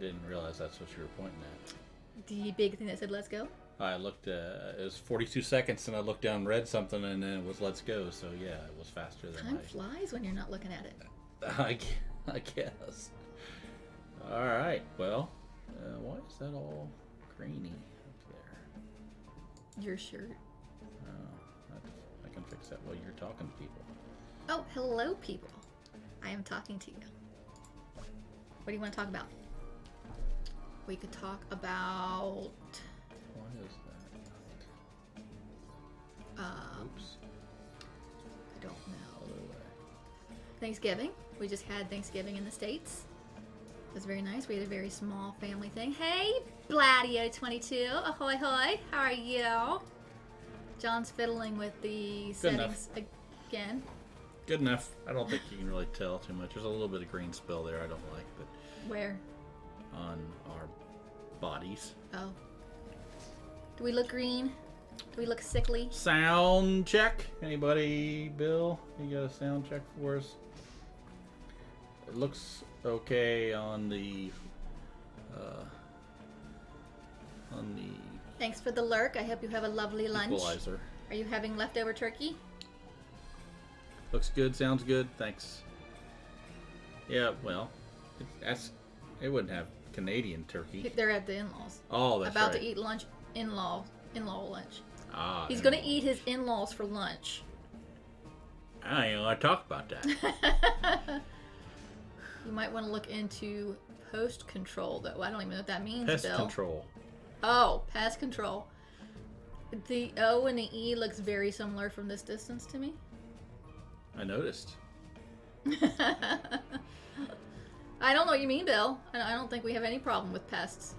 didn't realize that's what you were pointing at. The big thing that said "Let's go." I looked. It was 42 seconds, and I looked down, read something, and then it was "Let's go." So yeah, it was faster than Time flies when you're not looking at it. I guess. All right. Well, why is that all grainy up there? Your shirt. Oh, I can fix that while you're talking to people. Oh, hello, people. I am talking to you. What do you want to talk about? We could talk about... What is that? Oops. I don't know. Other way. Thanksgiving. We just had Thanksgiving in the States. It was very nice. We had a very small family thing. Hey, Bladio22. Ahoy, hoy. How are you? John's fiddling with the settings again. Good enough. I don't think you can really tell too much. There's a little bit of green spill there I don't like, but... Where? On our bodies. Oh. Do we look green? Do we look sickly? Sound check. Anybody, Bill? You got a sound check for us? It looks okay on the... Thanks for the lurk. I hope you have a lovely lunch. Equalizer. Are you having leftover turkey? Looks good. Sounds good. Thanks. Yeah, well, it wouldn't have Canadian turkey. They're at the in-laws. Oh, that's right. About to eat lunch. In-law lunch. Ah, he's going to eat his in-laws for lunch. I ain't gonna talk about that. You might want to look into post control, though. I don't even know what that means, Pest Bill. control. Oh, pest control. The O and the E looks very similar from this distance to me. I noticed. I don't know what you mean, Bill. I don't think we have any problem with pests.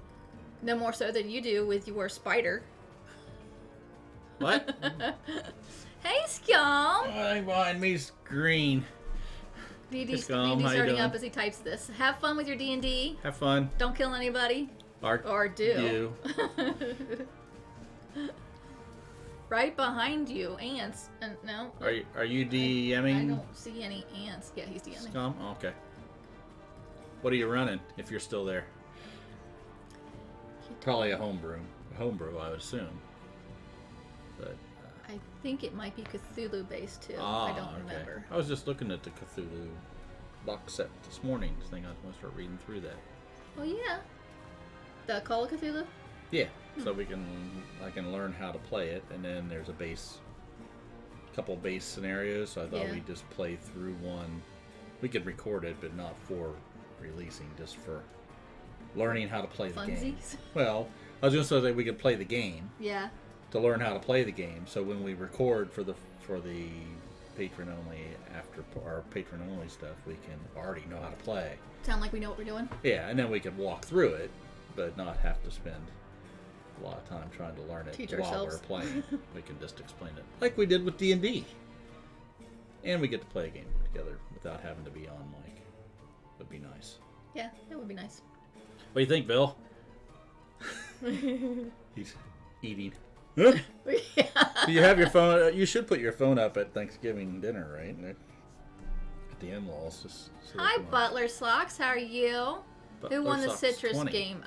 No more so than you do with your spider. What? Hey, Scum! Mine me's green. DD's Scum, how you starting doing? up as he types this. Have fun with your D&D. Have fun. Don't kill anybody. Or do. Right behind you, ants. And no. Are you I DMing? don't see any ants. Yeah, he's DMing. Scum? Oh, okay. What are you running if you're still there? Probably a homebrew, I would assume. But I think it might be Cthulhu based too. I don't remember. I was just looking at the Cthulhu box set this morning. I think I was going to start reading through that. Oh yeah. The Call of Cthulhu? Yeah, so I can learn how to play it, and then there's couple base scenarios. So I thought we'd just play through one. We could record it, but not for releasing, just for learning how to play the game. Well, I was just so that we could play the game. Yeah. To learn how to play the game, so when we record for the patron only, after our patron only stuff, we can already know how to play. Sound like we know what we're doing? Yeah, and then we can walk through it, but not have to spend a lot of time trying to learn it while we're playing. We can just explain it like we did with D&D, and we get to play a game together without having to be on mic. Would be nice. Yeah, that would be nice. What do you think, Bill? He's eating. Huh? Yeah. Do you have your phone? You should put your phone up at Thanksgiving dinner, right? At the in-laws. Just so Hi, Butler Slocks. How are you? Butler Who won the Slocks citrus 20. game?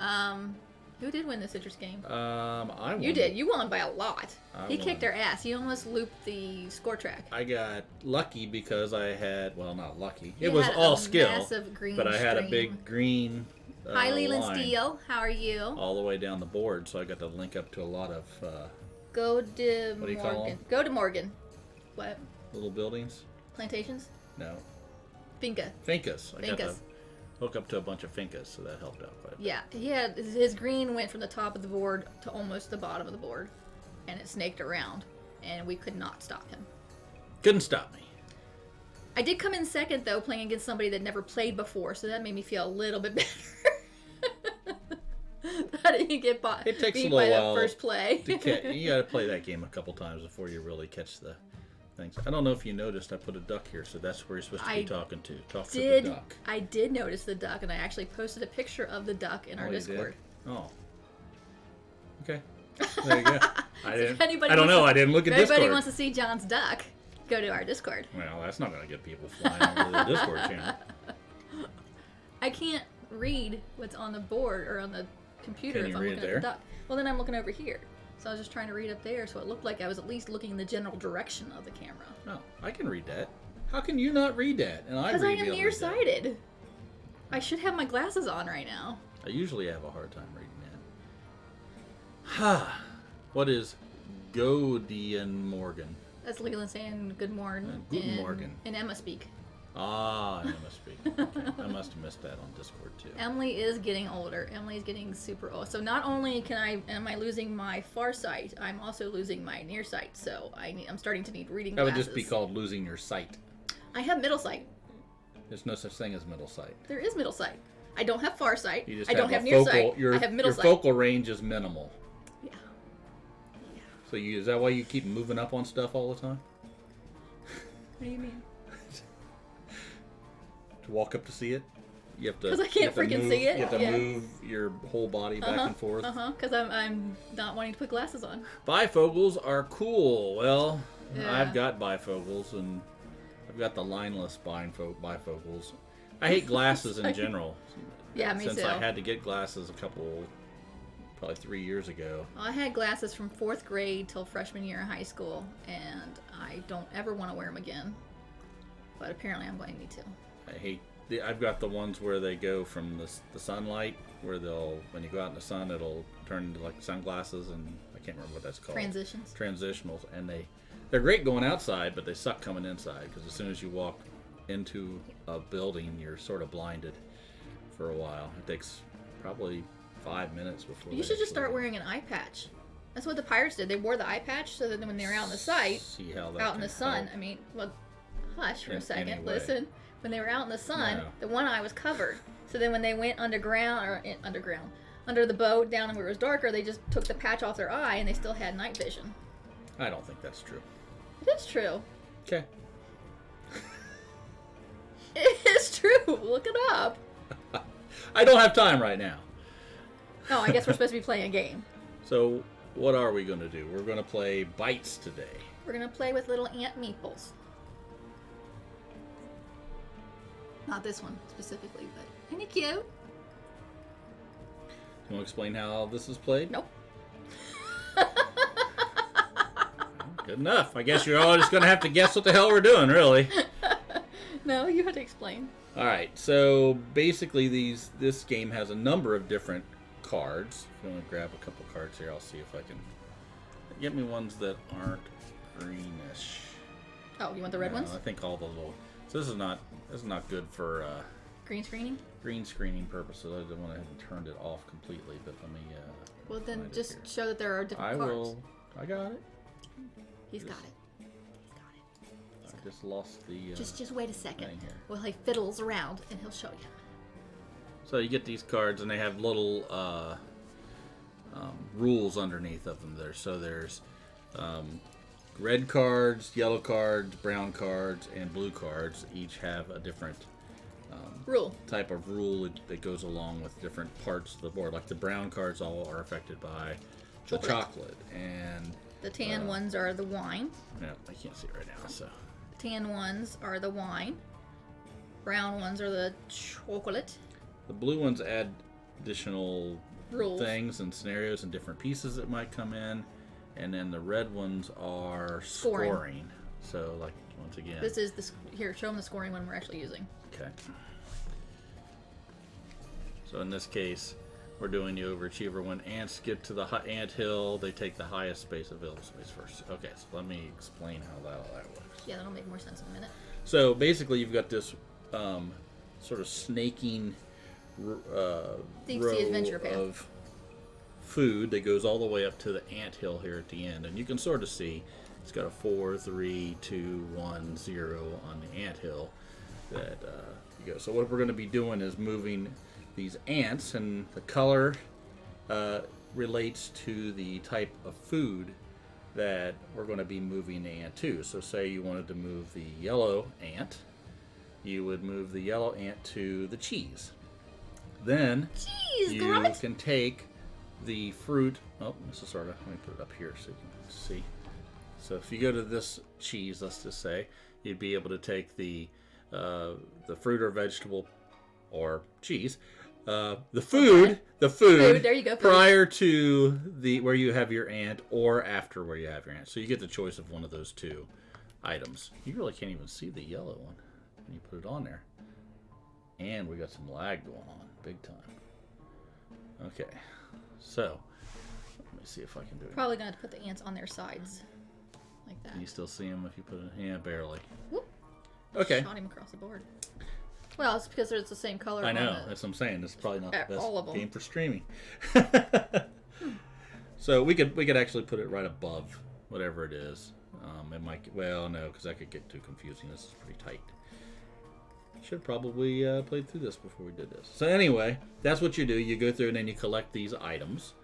Who did win the citrus game? I won. You did. You won by a lot. He won. kicked our ass. He almost looped the score track. I got lucky because I had, well, not lucky. You It was had all a skill, massive green but I had a stream. big green Hi, Leland line Steele. How are you? all the way down the board, so I got to link up to a lot of Go to What do you call Morgan. them? Go to Morgan. What? little buildings. Plantations? No, Finca. fincas. I got to Fincas. hook up to a bunch of fincas, so that helped out quite a bit. Yeah, he had his green went from the top of the board to almost the bottom of the board, and it snaked around, and we could not stop him. Couldn't stop me. I did come in second though, playing against somebody that never played before, so that made me feel a little bit better. I didn't get It takes a beat little by while the first play. You got to play that game a couple times before you really catch the things. I don't know if you noticed, I put a duck here, so that's where you're supposed to be talking to. Talk to the duck. I did notice the duck, and I actually posted a picture of the duck in our You Discord. did? Oh. Okay. There you go. I didn't. Anybody I don't know. wants I didn't look at If anybody Discord. wants to see John's duck, go to our Discord. Well, that's not going to get people flying over the Discord channel. I can't read what's on the board or on the computer Can if you I'm read looking it at the there? dock. Well, then I'm looking over here. So I was just trying to read up there, so it looked like I was at least looking in the general direction of the camera. Oh, I can read that. How can you not read that? And Because I am be able to read that. nearsighted. I should have my glasses on right now. I usually have a hard time reading that. Ha! What is Godian Morgan? That's Leland saying good morning. Guten Morgen. In Emma speak. Ah, Emma speak. Okay. I must have missed that on Discord too. Emily is getting older. Emily is getting super old. So not only am I losing my far sight, I'm also losing my near sight. So I'm starting to need reading That glasses. would just be called losing your sight. I have middle sight. There's no such thing as middle sight. There is middle sight. I don't have far sight. You just I don't have a near focal, sight. Your, I have middle your sight. focal range is minimal. Yeah. So is that why you keep moving up on stuff all the time? What do you mean? To walk up to see it? You have to. Because I can't freaking see it. You have to move your whole body back and forth. Because I'm not wanting to put glasses on. Bifocals are cool. Well, Yeah. I've got bifocals, and I've got the lineless bifocals. I hate glasses in general. Yeah, me Since too. I had to get glasses probably 3 years ago. I had glasses from 4th grade till freshman year in high school, and I don't ever want to wear them again. But apparently I'm going to need to. I've got the ones where they go from the sunlight, where when you go out in the sun, it'll turn into like sunglasses, and I can't remember what that's called. Transitions. Transitionals, and they're great going outside, but they suck coming inside, because as soon as you walk into a building, you're sort of blinded for a while. It takes probably 5 minutes before. You should just start wearing an eye patch. That's what the pirates did. They wore the eye patch so that when they were out in the sight, see how that out in can the sun. help. I mean, well, hush for a In second. any way. Listen, when they were out in the sun, No. the one eye was covered. So then when they went under the boat down where it was darker, they just took the patch off their eye and they still had night vision. I don't think that's true. It is true. Okay. It is true. Look it up. I don't have time right now. Oh, I guess we're supposed to be playing a game. So what are we going to do? We're going to play Bites today. We're going to play with little ant meeples. Not this one specifically, but isn't it cute? You want to explain how this is played? Nope. Good enough. I guess you're all just going to have to guess what the hell we're doing, really. No, you have to explain. All right. So basically, this game has a number of different cards. If you want to grab a couple cards here, I'll see if I can get me ones that aren't greenish. Oh, you want the red No, ones? I think all the little. So this is not good for Green screening? green screening purposes. I don't want to have turned it off completely, but let me. Well, then find it just here. show that there are different I cards. will. I got it. He's got it. He's got it. I just lost the. Just wait a second. thing here. Well, he fiddles around and he'll show you. So you get these cards, and they have little rules underneath of them there. So there's red cards, yellow cards, brown cards, and blue cards. Each have a different Rule. type of rule that goes along with different parts of the board. Like the brown cards all are affected by the chocolate, and The tan ones are the wine. yeah, I can't see it right now. So Tan ones are the wine. Brown ones are the chocolate. the blue ones add additional Rules. things and scenarios and different pieces that might come in, and then the red ones are Scoring. scoring. So, like, once again, This is here. Show them the scoring one we're actually using. okay. So in this case, we're doing the overachiever. When ants get to the ant hill, they take the highest space available space first. Okay, so let me explain how that works. Yeah, that'll make more sense in a minute. So basically, you've got this sort of snaking Deep row sea adventure path. of food that goes all the way up to the ant hill here at the end, and you can sort of see it's got a 4, 3, 2, 1, 0 on the ant hill that you go. So what we're going to be doing is moving these ants, and the color relates to the type of food that we're going to be moving the ant to. So say you wanted to move the yellow ant, you would move the yellow ant to the cheese. Then Jeez, you grommet. can take the fruit. Oh, this is sort of. Let me put it up here so you can see. So if you go to this cheese, let's just say, you'd be able to take the fruit or vegetable or cheese The food. There you go. Food. Prior to where you have your ant, or after where you have your ant. So you get the choice of one of those two items. You really can't even see the yellow one when you put it on there. And we got some lag going on, big time. Okay, so let me see if I can do it. Probably gonna have to put the ants on their sides, like that. Can you still see them if you put it? Yeah, barely. Whoop. Okay. Shot him across the board. Well, it's because it's the same color. I know. That's what I'm saying. This is probably not the best game for streaming. So we could actually put it right above whatever it is. It might. Well, no, because that could get too confusing. This is pretty tight. Should probably played through this before we did this. So anyway, that's what you do. You go through and then you collect these items,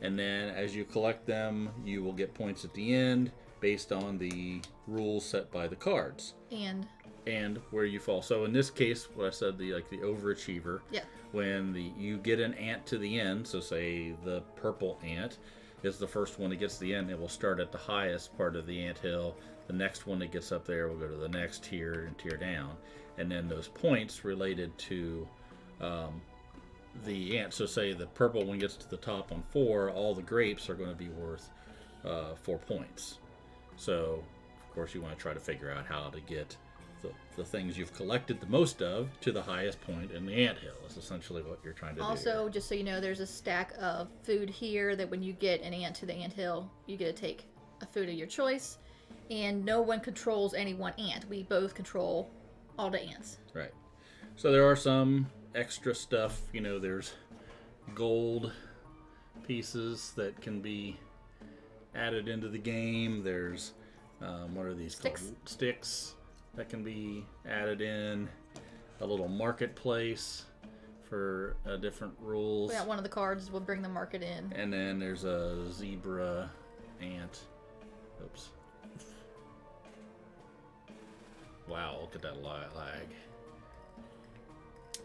and then as you collect them, you will get points at the end based on the rules set by the cards. And where you fall. So in this case, what I said, the overachiever. Yeah. When you get an ant to the end, so say the purple ant is the first one that gets to the end, it will start at the highest part of the ant hill. The next one that gets up there will go to the next tier and tier down. And then those points related to the ant. So say the purple one gets to the top on 4, all the grapes are going to be worth 4 points. So, of course, you want to try to figure out how to get the things you've collected the most of to the highest point in the anthill. Is essentially what you're trying to do. Also, just so you know, there's a stack of food here that when you get an ant to the anthill, you get to take a food of your choice. And no one controls any one ant. We both control all the ants. Right. So there are some extra stuff. You know, there's gold pieces that can be added into the game. There's, what are these called? Sticks that can be added in. A little marketplace for different rules. Yeah, one of the cards will bring the market in. And then there's a zebra ant. Oops. Wow, look at that lag.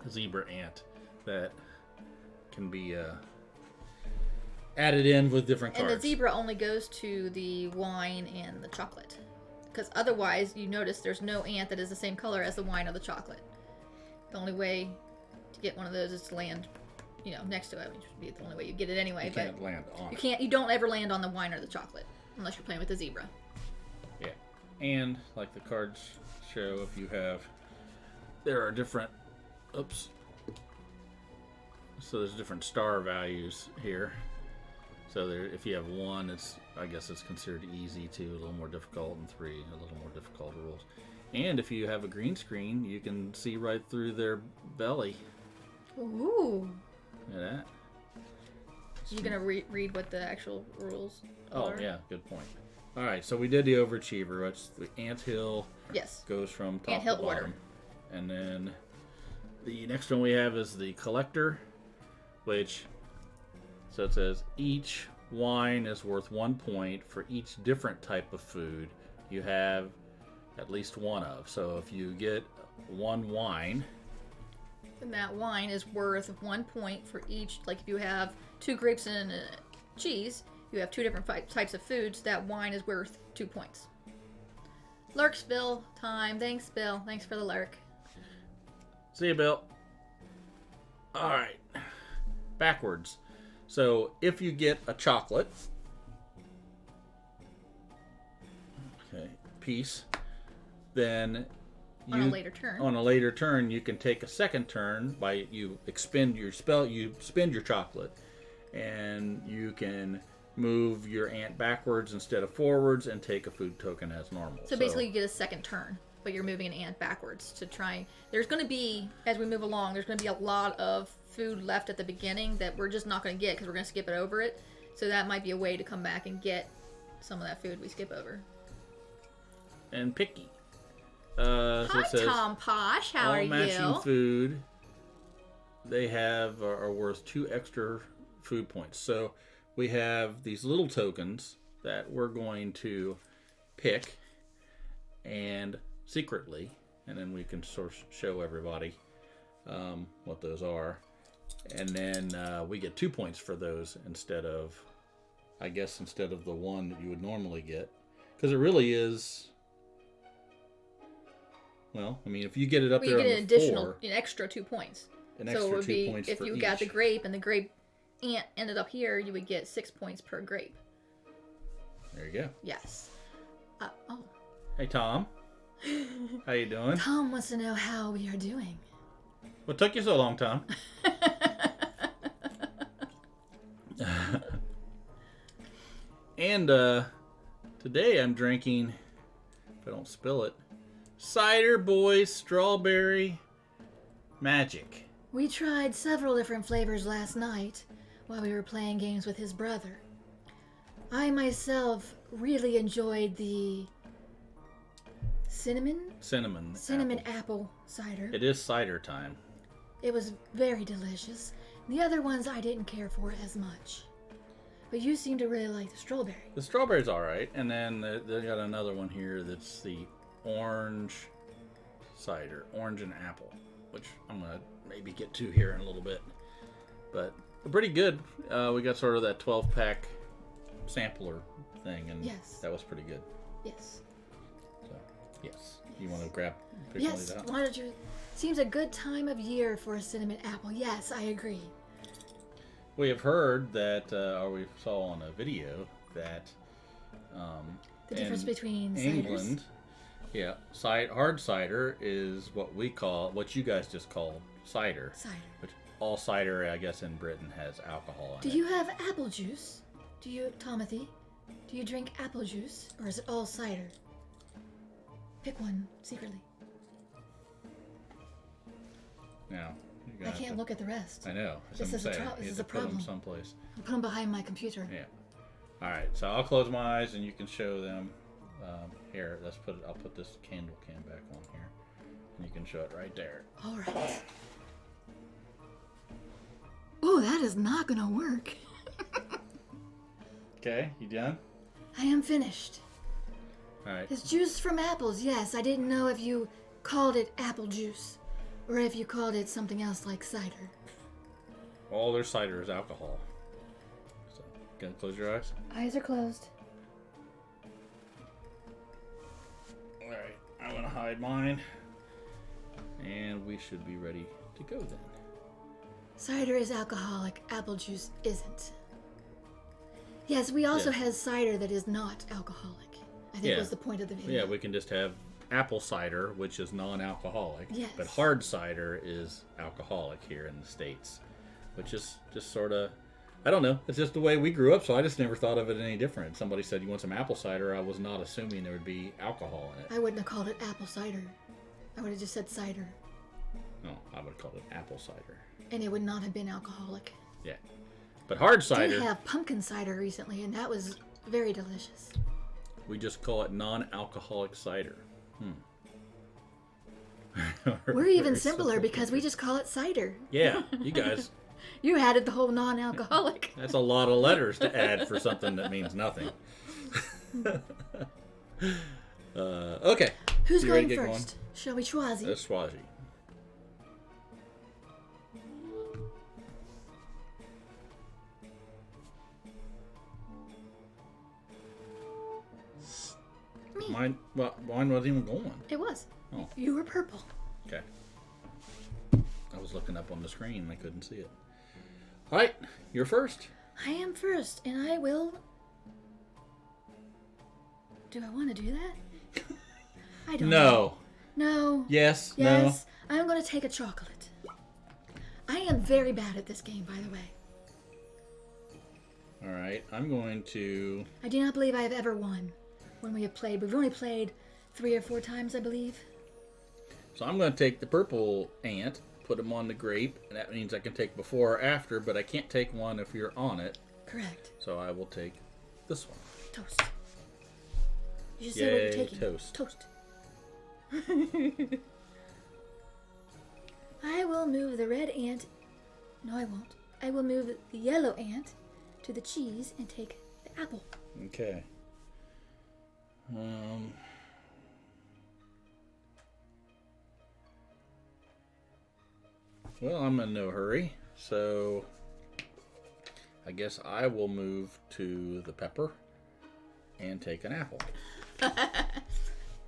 A zebra ant that can be added in with different cards. And the zebra only goes to the wine and the chocolate. Because otherwise, you notice there's no ant that is the same color as the wine or the chocolate. The only way to get one of those is to land, next to it, which would be the only way you get it anyway. You can't land on it. You don't ever land on the wine or the chocolate unless you're playing with the zebra. Yeah. And like the cards show, there are different, so there's different star values here. So if you have 1, I guess it's considered easy, 2 a little more difficult, and 3 a little more difficult rules. And if you have a green screen, you can see right through their belly. Ooh. Look at that. You gonna read what the actual rules are? Oh yeah, good point. All right, so we did the overachiever. It's the anthill. Yes. Goes from top anthill to bottom. Order. And then the next one we have is the collector, which, so it says each wine is worth 1 point for each different type of food you have at least one of. So if you get one wine, and that wine is worth 1 point for each. Like if you have 2 grapes and cheese, you have 2 different types of foods. That wine is worth 2 points. Lurks, Bill. Time. Thanks, Bill. Thanks for the lurk. See you, Bill. All right. Backwards. So if you get a chocolate, piece, then on a later turn, you can take a second turn by you spend your chocolate, and you can move your ant backwards instead of forwards and take a food token as normal. So basically you get a second turn, but you're moving an ant backwards to try. There's going to be, as we move along, there's going to be a lot of food left at the beginning that we're just not going to get because we're going to skip it over it. So that might be a way to come back and get some of that food we skip over. And picky. Hi, so it says, Tom Posh. How are you? All matching food they have are worth 2 extra food points. So we have these little tokens that we're going to pick and secretly, and then we can sort of show everybody what those are. And then we get 2 points for those instead of the 1 that you would normally get. Because it really is... Well, I mean, if you get it up there on the an extra 2 points. an extra so it would 2 be points if for you each. got the grape and the grape ant ended up here, you would get 6 points per grape. There you go. Yes. Oh. Hey, Tom. How you doing? Tom wants to know how we are doing. What took you so long, Tom? And today I'm drinking, if I don't spill it, Cider Boys Strawberry Magic. We tried several different flavors last night while we were playing games with his brother. I myself really enjoyed the cinnamon apple cider. It is cider time. It was very delicious. The other ones I didn't care for as much. But you seem to really like the strawberry. The strawberry's all right, and then they got another one here that's the orange cider, orange and apple, which I'm gonna maybe get to here in a little bit. But pretty good. We got sort of that 12-pack sampler thing, and yes, that was pretty good. Yes. So, yes. You want to grab yes, out? Why don't you? Seems a good time of year for a cinnamon apple. Yes, I agree. We have heard that, or we saw on a video that the difference between England, ciders. hard cider is what you guys just call cider. Cider. Which all cider, I guess, in Britain has alcohol in it. Do you have apple juice? Do you, Tomothy? Do you drink apple juice, or is it all cider? Pick one secretly. Now, I can't look at the rest. I know. This is a problem. Put them someplace. I'll put them behind my computer. Yeah. All right. So I'll close my eyes and you can show them. Here, I'll put this candle can back on here, and you can show it right there. All right. Oh, that is not gonna work. Okay, you done? I am finished. All right. It's juice from apples. Yes, I didn't know if you called it apple juice, or if you called it something else like cider. All their cider is alcohol. So, gonna close your eyes? Eyes are closed. All right, I'm gonna hide mine, and we should be ready to go then. Cider is alcoholic. Apple juice isn't. Yes, we also have cider that is not alcoholic. I think was the point of the video. Yeah, we can just have apple cider, which is non-alcoholic. Yes. But hard cider is alcoholic here in the States, which is just sort of, I don't know. It's just the way we grew up, so I just never thought of it any different. Somebody said, you want some apple cider? I was not assuming there would be alcohol in it. I wouldn't have called it apple cider. I would have just said cider. No, I would have called it apple cider. And it would not have been alcoholic. Yeah. But hard cider... I did have pumpkin cider recently, and that was very delicious. We just call it non-alcoholic cider. We're even simpler because we just call it cider. Yeah, you guys... You added the whole non-alcoholic. That's a lot of letters to add for something that means nothing. Okay. Who's going first? Shall we Schwazi? Schwazi. Mine wasn't even going. It was. Oh. You were purple. Okay. I was looking up on the screen and I couldn't see it. All right, you're first. I am first, and I will... Do I want to do that? I don't know. No. Yes. Yes. No. I'm going to take a chocolate. I am very bad at this game, by the way. All right, I'm going to... I do not believe I have ever won when we have played. We've only played 3 or 4 times, I believe. So I'm going to take the purple ant, put them on the grape, and that means I can take before or after, but I can't take one if you're on it. Correct. So I will take this one. Toast. You should say what you're taking. Toast. Toast. I will move the red ant. No, I won't. I will move the yellow ant to the cheese and take the apple. Okay. Well, I'm in no hurry, so I guess I will move to the pepper and take an apple.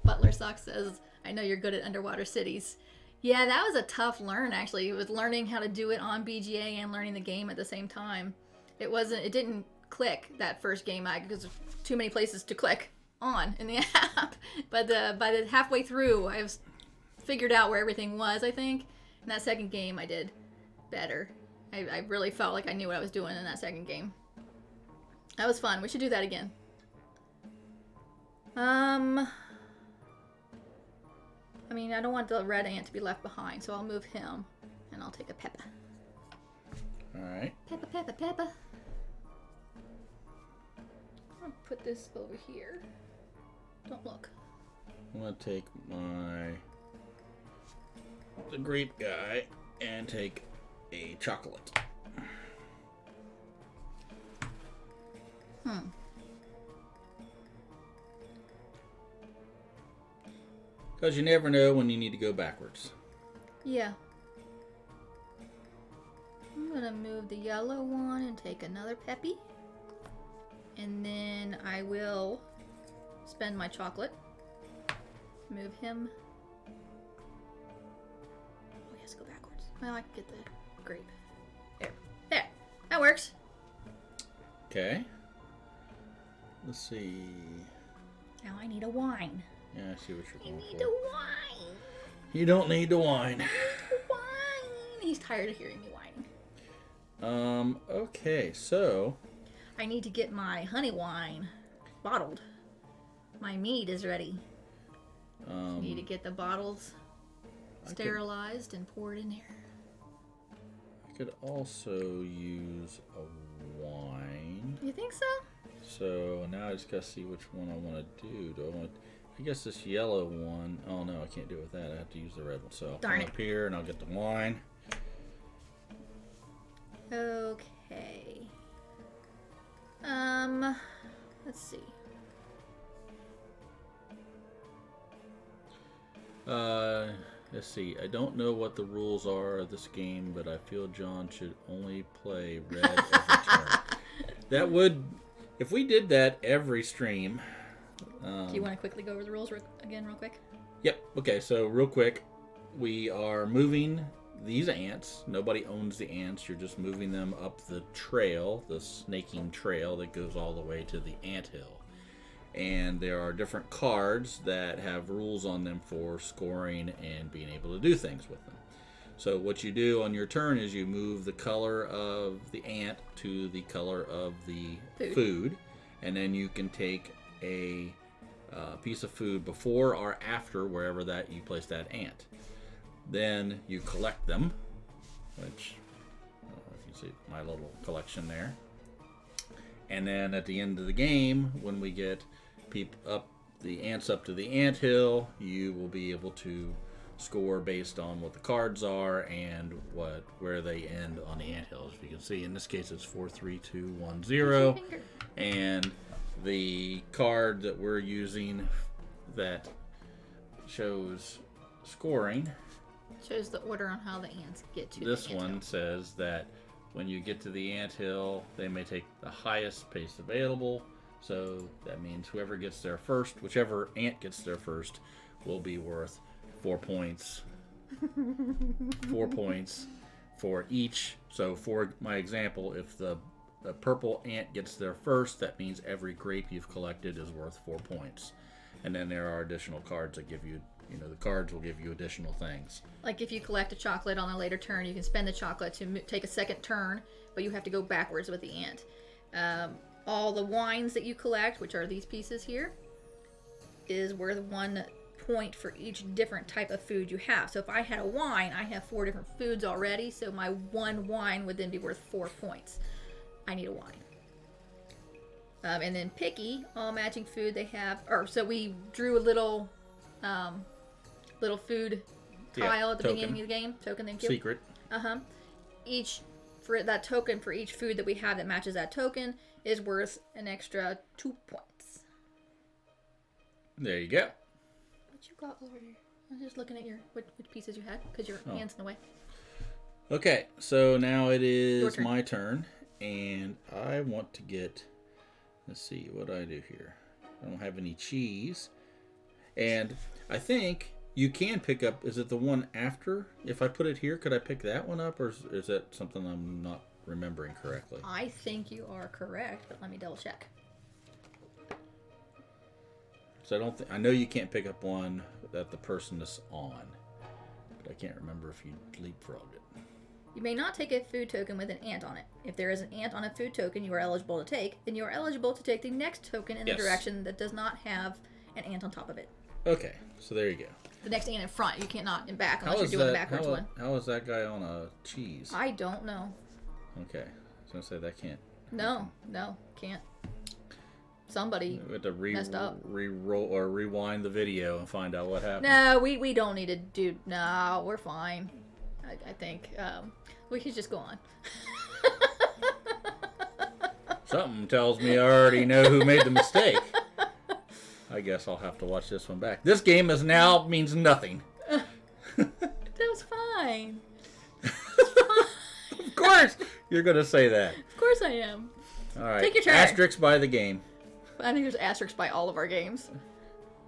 Butler Sock says, I know you're good at underwater cities. Yeah, that was a tough learn, actually. It was learning how to do it on BGA and learning the game at the same time. It didn't click that first game because there's too many places to click on in the app. But by the halfway through, I was figured out where everything was, I think. In that second game, I did better. I really felt like I knew what I was doing in that second game. That was fun. We should do that again. I mean, I don't want the red ant to be left behind, so I'll move him, and I'll take a Peppa. All right. Peppa, Peppa, Peppa. I'll put this over here. Don't look. I'm gonna take the grape guy and take a chocolate. Because you never know when you need to go backwards. Yeah. I'm gonna move the yellow one and take another Peppy. And then I will spend my chocolate. Move him. Oh, yes, go backwards. Well, I can get the grape. There. There. That works. Okay. Let's see. Now I need a wine. Yeah, I see what you're I going need for. a wine. You don't need the wine. Wine. He's tired of hearing me whining. Okay, so I need to get my honey wine bottled. My mead is ready. Need to get the bottles sterilized and poured in there. I could also use a wine. You think so? So now I just gotta see which one I want to do. I guess this yellow one. Oh no, I can't do it with that. I have to use the red one. So I'll Darn come it. up here and I'll get the wine. Okay. Let's see. Let's see. I don't know what the rules are of this game, but I feel John should only play red every turn. That would, if we did that every stream. Do you want to quickly go over the rules again real quick? Yep. Okay, so real quick, we are moving these ants. Nobody owns the ants. You're just moving them up the trail, the snaking trail that goes all the way to the anthill. And there are different cards that have rules on them for scoring and being able to do things with them. So what you do on your turn is you move the color of the ant to the color of the food, and then you can take a piece of food before or after wherever that you place that ant. Then you collect them, which you can see my little collection there. And then at the end of the game, when we get the ants up to the anthill, you will be able to score based on what the cards are and where they end on the anthill. As you can see, in this case, it's 4, 3, 2, 1, 0. And the card that we're using that shows scoring. Shows the order on how the ants get to This the one anthill. says that when you get to the anthill, they may take the highest pace available. So that means whoever gets there first, whichever ant gets there first, will be worth 4 points. 4 points for each. So for my example, if the purple ant gets there first, that means every grape you've collected is worth 4 points. And then there are additional cards that give you, the cards will give you additional things. Like if you collect a chocolate on a later turn, you can spend the chocolate to take a second turn, but you have to go backwards with the ant. All the wines that you collect, which are these pieces here, is worth 1 point for each different type of food you have. So if I had a wine, I have 4 different foods already, so my one wine would then be worth 4 points. I need a wine. And then picky, all matching food they have, so we drew a little food tile at the beginning of the game. Token, thank you. Secret. For that token, for each food that we have that matches that token, is worth an extra 2 points. There you go. What you got over there? I was just looking at which pieces you had, because your hand's in the way. Okay, so now it is my turn, and I want to get, let's see, what do I do here? I don't have any cheese, and I think You can pick up. Is it the one after? If I put it here, could I pick that one up, or is that something I'm not remembering correctly? I think you are correct, but let me double check. So I don't. I know you can't pick up one that the person is on, but I can't remember if you leapfrogged it. You may not take a food token with an ant on it. If there is an ant on a food token you are eligible to take, then you are eligible to take the next token in the direction that does not have an ant on top of it. Okay, so there you go. The next ant in front, you cannot in back unless you're doing the backwards one. How is that guy on a cheese? I don't know. Okay, I was gonna say that can't. No, can't. Somebody we have to messed up. Re-roll or rewind the video and find out what happened. No, we don't need to do. No, we're fine. I think we could just go on. Something tells me I already know who made the mistake. I guess I'll have to watch this one back. This game is now means nothing. That was fine. Of course, you're gonna say that. Of course I am. All right. Take your turn. Asterisks by the game. I think there's asterisks by all of our games.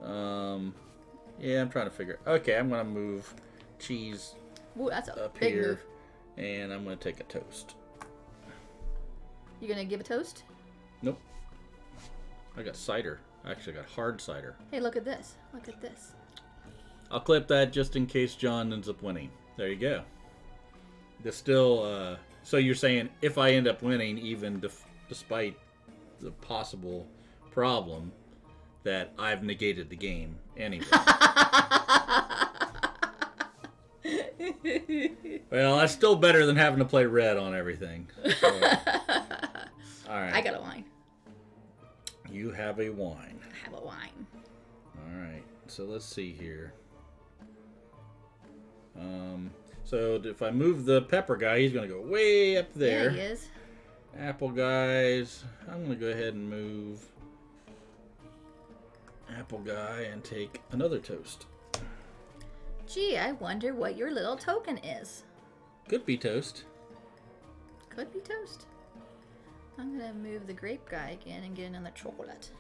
Yeah, I'm trying to figure. Okay, I'm gonna move cheese. Ooh, that's a up big here, move. and I'm gonna take a toast. You gonna give a toast? Nope. I got cider. I actually got hard cider. Hey, look at this. Look at this. I'll clip that just in case John ends up winning. There you go. There's still. So you're saying if I end up winning, even despite the possible problem, that I've negated the game anyway. Well, that's still better than having to play red on everything. So, all right. I got a wine. You have a wine. I have a wine. All right. So let's see here. So if I move the pepper guy, he's going to go way up there. Yeah, he is. Apple guys, I'm going to go ahead and move apple guy and take another toast. Gee, I wonder what your little token is. Could be toast. Could be toast. I'm going to move the grape guy again and get another chocolate.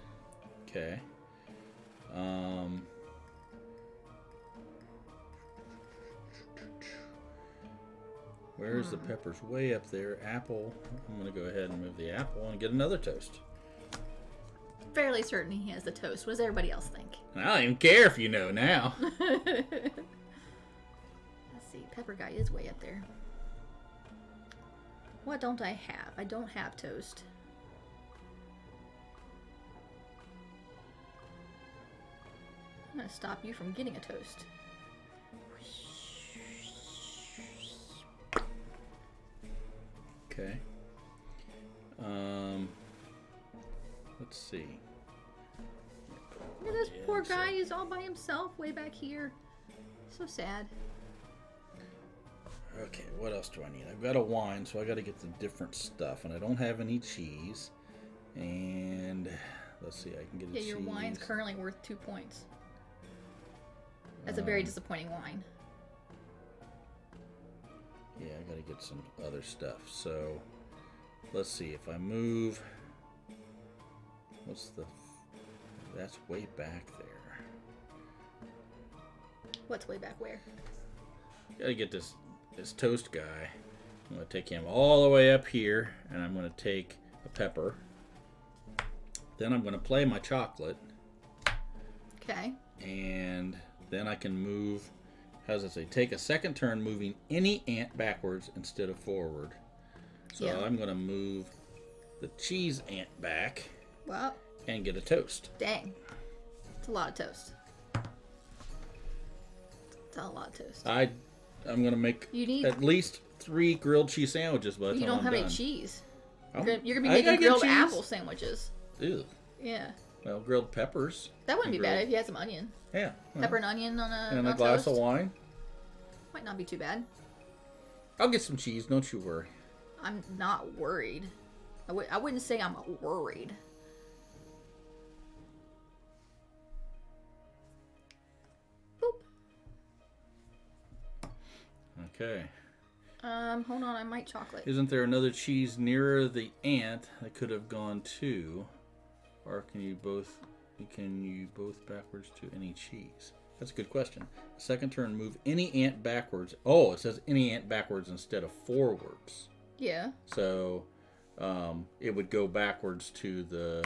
Okay. Where's the peppers? Way up there. Apple. I'm going to go ahead and move the apple and get another toast. Fairly certain he has the toast. What does everybody else think? I don't even care if you know now. Let's see. Pepper guy is way up there. What don't I have? I don't have toast. I'm going to stop you from getting a toast. Okay. Let's see. Look at this poor guy. He's all by himself way back here. So sad. Okay, what else do I need? I've got a wine, so I got to get the different stuff, and I don't have any cheese. And let's see, I can get a cheese. Yeah, your wine's currently worth 2 points. That's a very disappointing wine. Yeah, I got to get some other stuff. So let's see if I move. What's the? That's way back there. What's way back where? Got to get this toast guy. I'm going to take him all the way up here, and I'm going to take a pepper. Then I'm going to play my chocolate. Okay. And then I can move, how does it say? Take a second turn moving any ant backwards instead of forward. So Yeah. I'm going to move the cheese ant back Well, and get a toast. dang. It's a lot of toast. It's a lot of toast. I'm going to make at least 3 grilled cheese sandwiches by the time You don't I'm have done. any cheese. Oh, You're gonna be I gotta making get grilled cheese. apple sandwiches. Ew. Yeah. Well, grilled peppers. That wouldn't be bad grilled. if you had some onion. Yeah. Well, Pepper and onion on a and a on glass toast. of wine. Might not be too bad. I'll get some cheese, don't you worry. I'm not worried. I wouldn't say I'm worried. Boop. Okay. Hold on, I might chocolate. Isn't there another cheese nearer the ant that could have gone to? Or can you both backwards to any cheese? That's a good question. Second turn, move any ant backwards. Oh, it says any ant backwards instead of forwards. Yeah. So it would go backwards to the...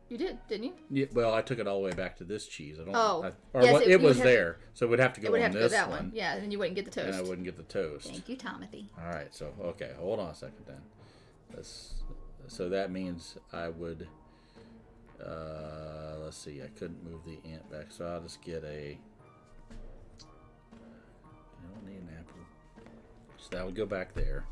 You did, didn't you? Yeah, well, I took it all the way back to this cheese. Yes, it was there, so it would have to go on this that one. Yeah, and then you wouldn't get the toast. And I wouldn't get the toast. Thank you, Timothy. All right, so, okay, hold on a second then. So that means I would... let's see, I couldn't move the ant back, so I'll just get a... I don't need an apple. So that would go back there.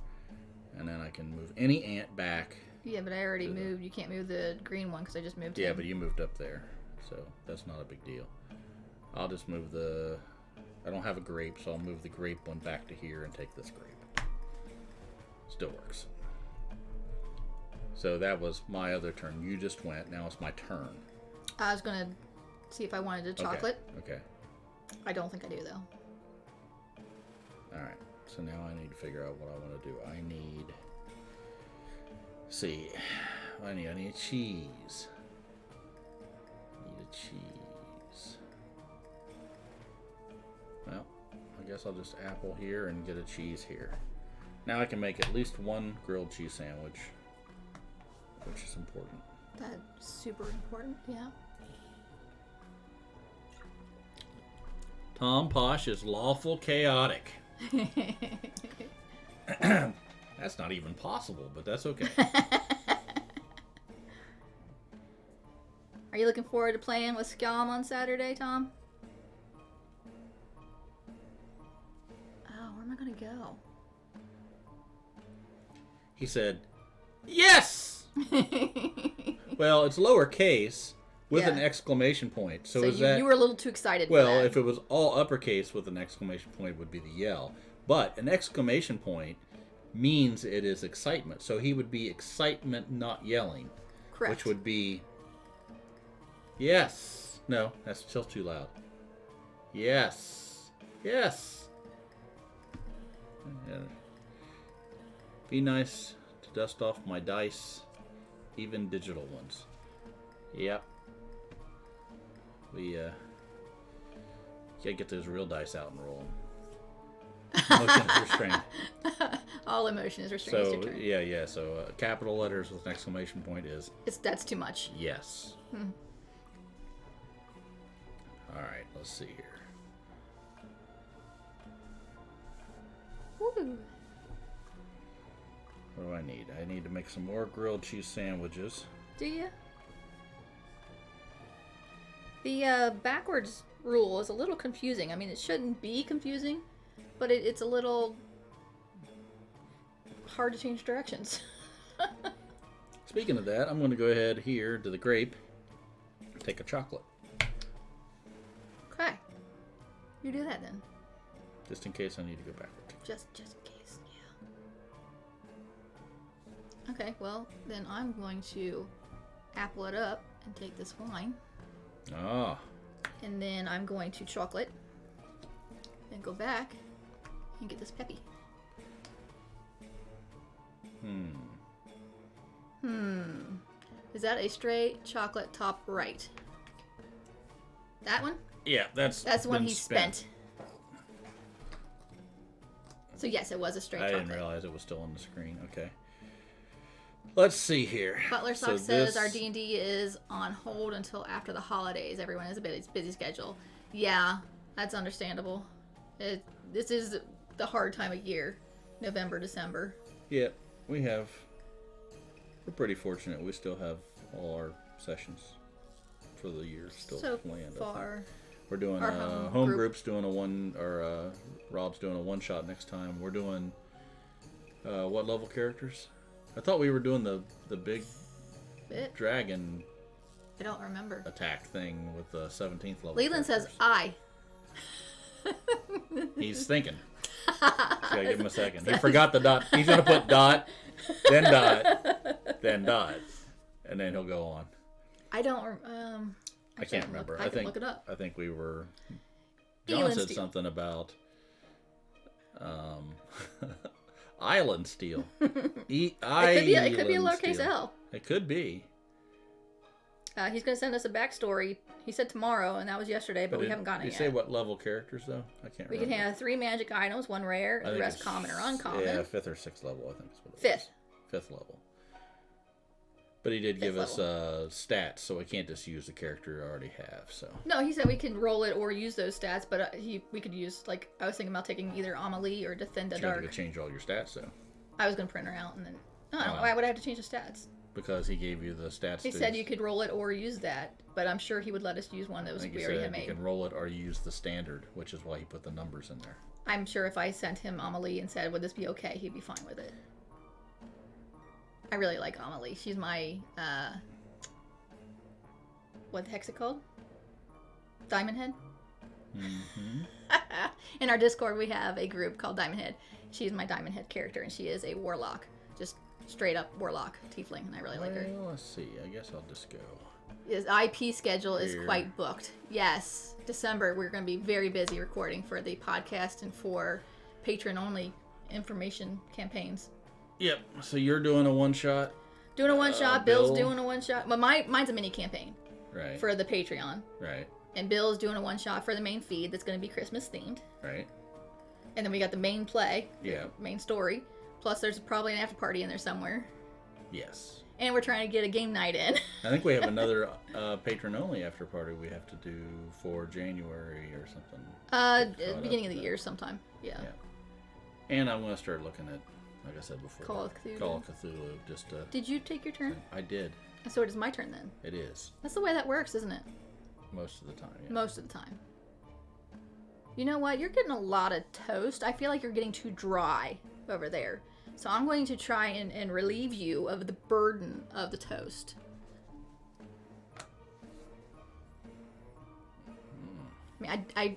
And then I can move any ant back. Yeah, but I already moved. You can't move the green one because I just moved Yeah, him. but you moved up there. So that's not a big deal. I'll just move the... I don't have a grape, so I'll move the grape one back to here and take this grape. Still works. So that was my other turn. You just went. Now it's my turn. I was going to see if I wanted a chocolate. Okay. I don't think I do, though. All right. So now I need to figure out what I want to do. I need... See. I need a cheese. I need a cheese. Well, I guess I'll just apple here and get a cheese here. Now I can make at least one grilled cheese sandwich, which is important. That's super important, yeah. Tom Posh is lawful chaotic. That's not even possible, but that's okay. Are you looking forward to playing with Scum on Saturday, Tom? Oh, where am I going to go? He said, yes! Well, it's lowercase with an exclamation point. So is that... You were a little too excited for Well, that. if it was all uppercase with an exclamation point, it would be the yell. But an exclamation point means it is excitement. So he would be excitement, not yelling. Correct. Which would be... Yes. No, that's still too loud. Yes. Yes. Yeah. Be nice to dust off my dice, even digital ones. Yep. We gotta get those real dice out and roll them. Emotion is restrained. All emotion is restrained. So yeah. So capital letters with an exclamation point is... That's too much. Yes. All right, let's see here. Woo. What do I need? I need to make some more grilled cheese sandwiches. Do you? The backwards rule is a little confusing. I mean, it shouldn't be confusing, but it's a little hard to change directions. Speaking of that, I'm going to go ahead here to the grape, take a chocolate. Okay. You do that then. Just in case I need to go backward. Just in case, yeah. Okay, well, then I'm going to apple it up and take this wine. Ah. And then I'm going to chocolate. Then go back and get this peppy. Is that a straight chocolate top right? That one? Yeah, that's the one been he spent. So yes, it was a straight chocolate. I didn't realize it was still on the screen. Okay. Let's see here. Butler Sock says our D&D is on hold until after the holidays. Everyone has a busy schedule. Yeah, that's understandable. This is the hard time of year. November, December. Yeah, we're pretty fortunate. We still have all our sessions for the year still planned. Far. We're doing home group's doing a one, or Rob's doing a one shot next time. We're doing what level characters? I thought we were doing the big dragon. I don't remember. Attack thing with the 17th level. Leland says I. He's thinking. So gotta give him a second. He forgot the dot. He's gonna put dot, then dot, then dot, and then he'll go on. I don't. I can't remember. I can look it up. I think we were. John said something about Island Steel. It could be a lowercase Steel. L. It could be. He's going to send us a backstory. He said tomorrow, and that was yesterday, but we haven't gotten it yet. Did you say what level characters, though? I can't remember. We can have 3 magic items, 1 rare, and the rest common or uncommon. Yeah, 5th or 6th level, I think is what it Fifth. was. 5th level. But he did give us stats, so we can't just use the character we already have. So no, he said we can roll it or use those stats, but we could use, like, I was thinking about taking either Amelie or Defenda Dark. You to change all your stats, though. I was going to print her out, and then... why would I have to change the stats? Because he gave you the stats. He said you could roll it or use that, but I'm sure he would let us use one that we already had made. You can roll it or use the standard, which is why he put the numbers in there. I'm sure if I sent him Amelie and said, would this be okay, he'd be fine with it. I really like Amelie. She's my, what the heck's it called? Diamond Head? Mm-hmm. In our Discord, we have a group called Diamond Head. She's my Diamond Head character, and she is a warlock. Just straight up warlock tiefling, and I really like her. Let's see. I guess I'll just go. His IP schedule is quite booked. Yes, December we're going to be very busy recording for the podcast and for patron-only information campaigns. Yep. So you're doing a one-shot? Doing a one-shot. Bill's doing a one-shot. Well, mine's a mini campaign. Right. For the Patreon. Right. And Bill's doing a one-shot for the main feed that's going to be Christmas-themed. Right. And then we got the main play. Yeah. Main story. Plus, there's probably an after party in there somewhere. Yes. And we're trying to get a game night in. I think we have another patron-only after party we have to do for January or something. Beginning of the year sometime. Yeah. And I'm going to start looking at, like I said before, Call of Cthulhu. Just Did you take your turn? I did. So it is my turn then. It is. That's the way that works, isn't it? Most of the time, yeah. Most of the time. You know what? You're getting a lot of toast. I feel like you're getting too dry over there. So I'm going to try and relieve you of the burden of the toast. I mean,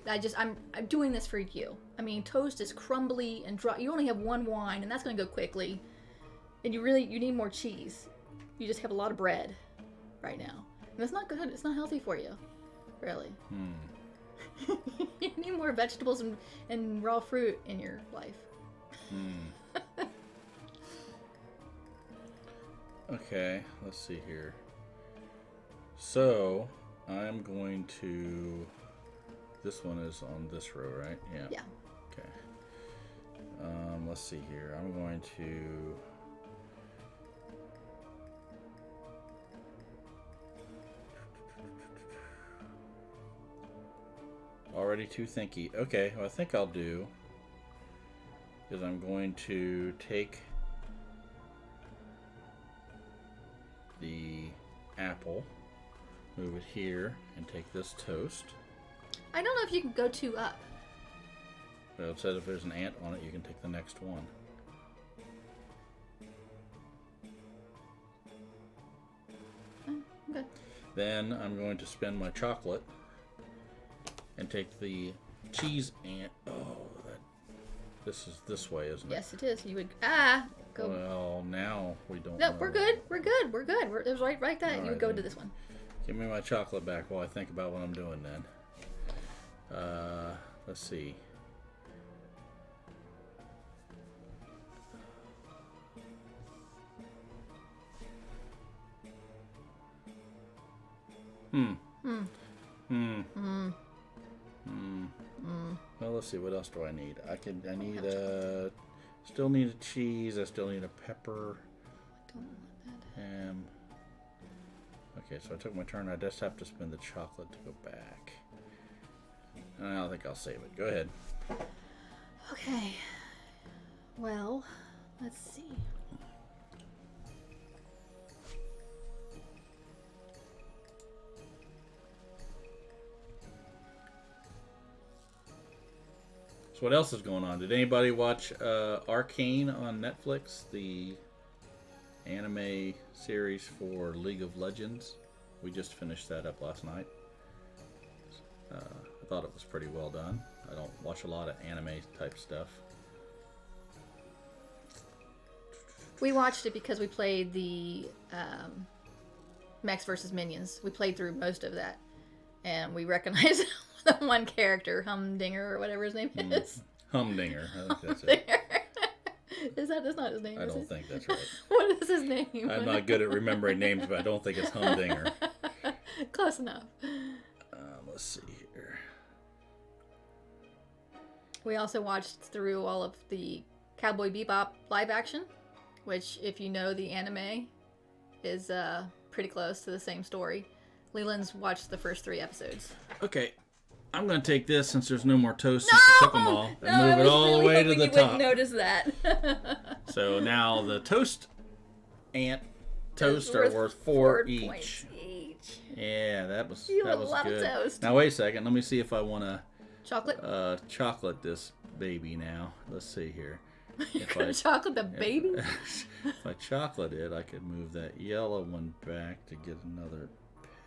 I'm doing this for you. I mean, toast is crumbly and dry. You only have 1 wine, and that's going to go quickly. And you need more cheese. You just have a lot of bread right now. And that's not good. It's not healthy for you. Really. You need more vegetables and raw fruit in your life. Okay, let's see here. So, I'm going to... This one is on this row, right? Yeah. Okay. Let's see here. I'm going to... Already too thinky. Okay, what I think I'll do is I'm going to take the apple, move it here, and take this toast. I don't know if you can go 2 up. Well, it says if there's an ant on it, you can take the next one. Okay. Then I'm going to spend my chocolate and take the cheese ant. Oh, this is this way, isn't it? Yes, it is. You would go. Well, now we don't. No, know. we're good. It was right that. You would go to this one. Give me my chocolate back while I think about what I'm doing then. Let's see. Well, let's see. What else do I need? I need still need a cheese. I still need a pepper. I don't want that. Okay, so I took my turn. I just have to spend the chocolate to go back. I don't think I'll save it. Go ahead. Okay. Well, let's see. So what else is going on? Did anybody watch Arcane on Netflix, the anime series for League of Legends? We just finished that up last night. I thought it was pretty well done. I don't watch a lot of anime type stuff. We watched it because we played the Mechs vs. Minions. We played through most of that. And we recognized the one character, Humdinger, or whatever his name is. Humdinger. I think that's it. That's not his name, I don't think that's right. What is his name? I'm not good at remembering names, but I don't think it's Humdinger. Close enough. Let's see here. We also watched through all of the Cowboy Bebop live action, which, if you know the anime, is pretty close to the same story. Leland's watched the first 3 episodes. Okay. I'm going to take this since there's no more toast to cook them all and move it all the way to the top. Wouldn't notice that. So now the toast are worth 4 each. Yeah, that was You that was love good. toast. Now wait a second. Let me see if I want to Chocolate? this baby now. Let's see here. Chocolate the baby? If I chocolate it, I could move that yellow one back to get another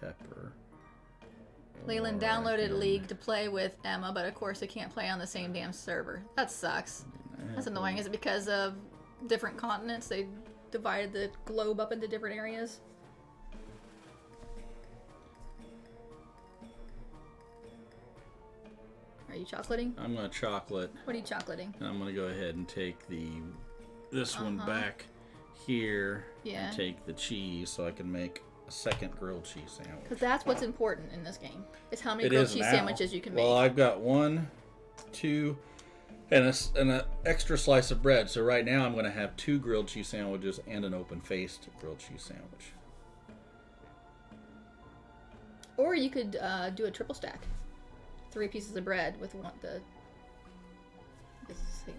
pepper. Leland downloaded League to play with Emma, but of course they can't play on the same damn server. That sucks. That's annoying. Is it because of different continents? They divided the globe up into different areas? Are you chocolating? I'm going to chocolate. What are you chocolating? And I'm going to go ahead and take this one back here and take the cheese so I can make a second grilled cheese sandwich. Because that's what's important in this game, is how many grilled cheese sandwiches you can make. Well, I've got 1, 2, and an extra slice of bread. So right now I'm going to have 2 grilled cheese sandwiches and an open-faced grilled cheese sandwich. Or you could do a triple stack. 3 pieces of bread with this thing.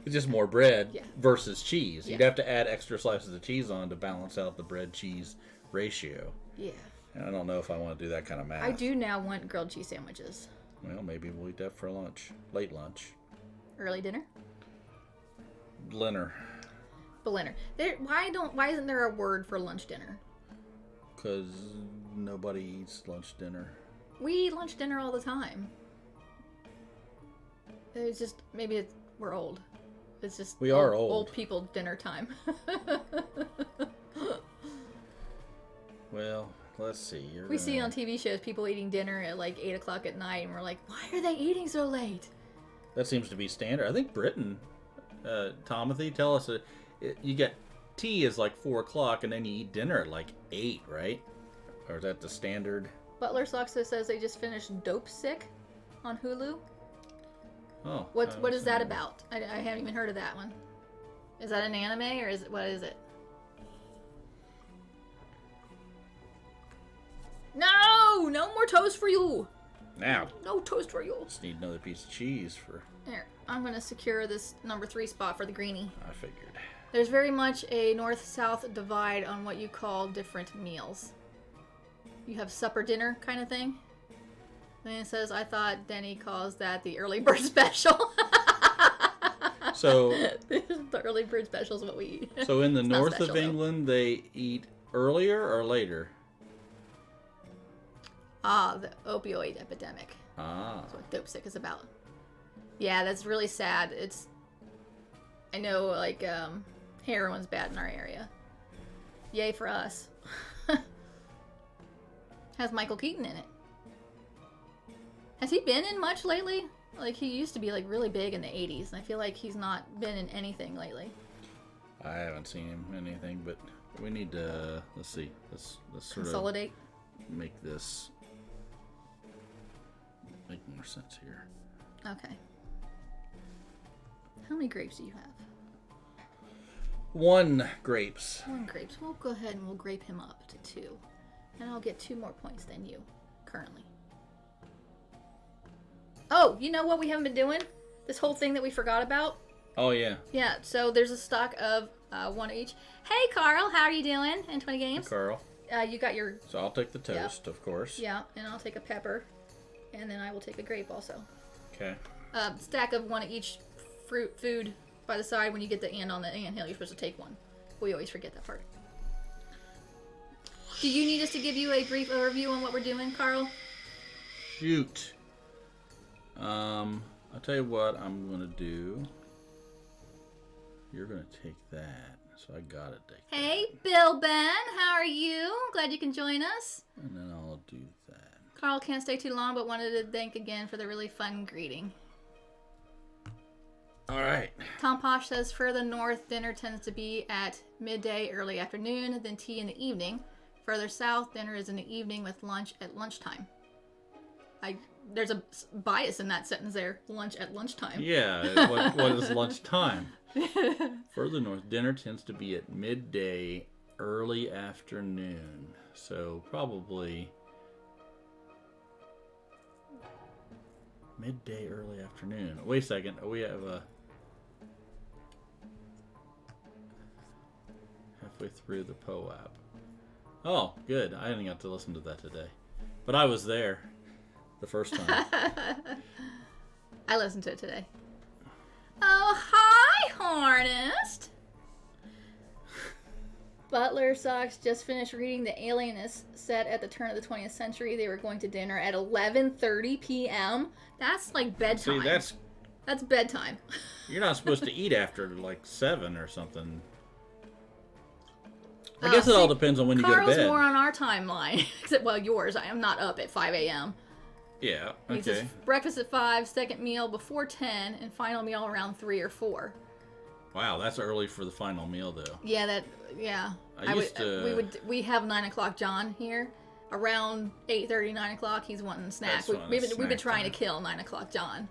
It's just more bread versus cheese. Yeah. You'd have to add extra slices of cheese on to balance out the bread-cheese ratio. Yeah. And I don't know if I want to do that kind of math. I do now want grilled cheese sandwiches. Well, maybe we'll eat that for lunch. Late lunch. Early dinner? Dinner. Belinner. Why isn't there a word for lunch dinner? Because nobody eats lunch dinner. We eat lunch dinner all the time. It's just, we're old. It's just we are old. Old people dinner time. Well, let's see. We see on TV shows people eating dinner at like 8 o'clock at night, and we're like, why are they eating so late? That seems to be standard. I think Britain, Timothy, tell us you get tea is like 4 o'clock, and then you eat dinner at like 8, right? Or is that the standard? Butler Soxa says they just finished Dope Sick on Hulu. Oh. What is that about? I haven't even heard of that one. Is that an anime, or what is it? No more toast for you. Now. No toast for you. Just need another piece of cheese for. There, I'm gonna secure this number 3 spot for the greenie. I figured. There's very much a north-south divide on what you call different meals. You have supper dinner kind of thing. And it says, I thought Denny calls that the early bird special. So the early bird special is what we eat. So in the north special, of England, they eat earlier or later? The opioid epidemic. That's what Dope Sick is about. Yeah, that's really sad. I know, like, heroin's bad in our area. Yay for us. Has Michael Keaton in it. Has he been in much lately? Like, he used to be, like, really big in the 80s, and I feel like he's not been in anything lately. I haven't seen him in anything, but we need to, let's see, let's sort consolidate. Of make this make more sense here. Okay. How many grapes do you have? 1 grapes. 1 grapes. We'll go ahead and we'll grape him up to 2. And I'll get 2 more points than you, currently. Oh, you know what we haven't been doing? This whole thing that we forgot about? Oh, yeah. Yeah, so there's a stock of 1 each. Hey, Carl, how are you doing in 20 games? Hey, Carl. You got your... So I'll take the toast, of course. Yeah, and I'll take a pepper. And then I will take a grape also. Okay. Stack of 1 of each food by the side. When you get the ant on the anthill, you're supposed to take 1. We always forget that part. Do you need us to give you a brief overview on what we're doing, Carl? Shoot. I'll tell you what I'm going to do. You're going to take that. So I got it. Hey, Bill Ben. How are you? Glad you can join us. And then I'll do that. Carl can't stay too long, but wanted to thank again for the really fun greeting. All right. Tom Posh says further north, dinner tends to be at midday, early afternoon, then tea in the evening. Further south, dinner is in the evening with lunch at lunchtime. There's a bias in that sentence there. Lunch at lunchtime. Yeah. What is lunchtime? Further north, dinner tends to be at midday, early afternoon. So probably midday, early afternoon. Wait a second. We have halfway through the Poe app. Oh, good. I didn't get to listen to that today. But I was there the first time. I listened to it today. Oh, hi, Hornist. Butler Sox just finished reading The Alienist, set at the turn of the 20th century. They were going to dinner at 11:30 p.m. That's like bedtime. See, that's bedtime. You're not supposed to eat after like 7 or something. I guess it all depends on when you go to bed. Carl's more on our timeline, except yours. I am not up at 5 a.m. Yeah, okay. He says breakfast at 5, second meal before 10, and final meal around 3 or 4. Wow, that's early for the final meal, though. Yeah, we have 9 o'clock John here. Around 8:30, 9 o'clock, he's wanting a snack. We've been trying to kill 9 o'clock John.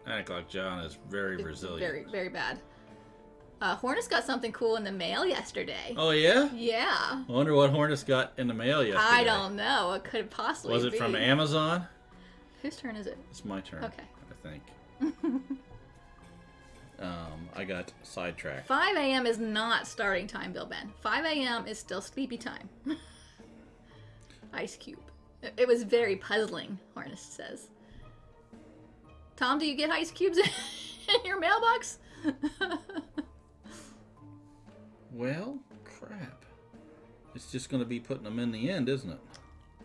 9 o'clock John is very resilient. Very, very bad. Hornets got something cool in the mail yesterday. Oh, yeah? Yeah. I wonder what Hornets got in the mail yesterday. I don't know. What could it possibly be? Was it from Amazon? Whose turn is it? It's my turn. Okay. I think. I got sidetracked. 5 a.m. is not starting time, Bill Ben. 5 a.m. is still sleepy time. Ice Cube. It was very puzzling, Hornist says. Tom, do you get ice cubes in your mailbox? Well, crap. It's just going to be putting them in the end, isn't it?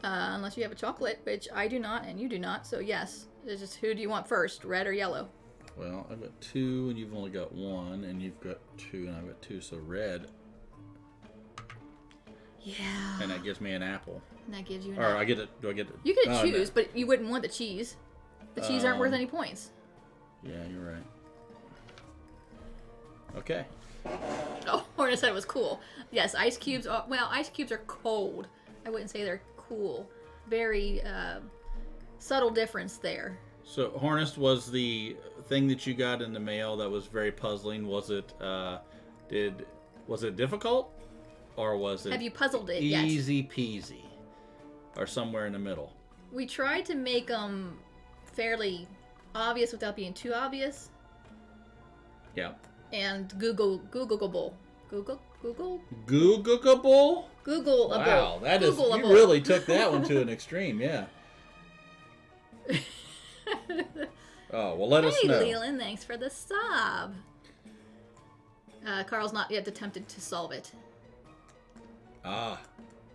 Unless you have a chocolate, which I do not, and you do not. So yes, it's just who do you want first, red or yellow? Well, I've got 2, and you've only got 1, and you've got 2, and I've got 2. So red. Yeah. And that gives me an apple. And that gives you an apple. I get it. Do I get it? You get to choose, but you wouldn't want the cheese. The cheese aren't worth any points. Yeah, you're right. Okay. Oh, Hornet said it was cool. Yes, ice cubes. Ice cubes are cold. I wouldn't say they're cool. Very subtle difference there. So, Hornist, was the thing that you got in the mail that was very puzzling? Was it difficult, or was it? Have you puzzled it yet? Easy peasy, or somewhere in the middle? We tried to make them fairly obvious without being too obvious. Yeah. And Googleable. Googleable? Wow, that is, you really took that one to an extreme, yeah. Oh, well, let us know. Hey, Leland, thanks for the sub. Carl's not yet attempted to solve it. Ah.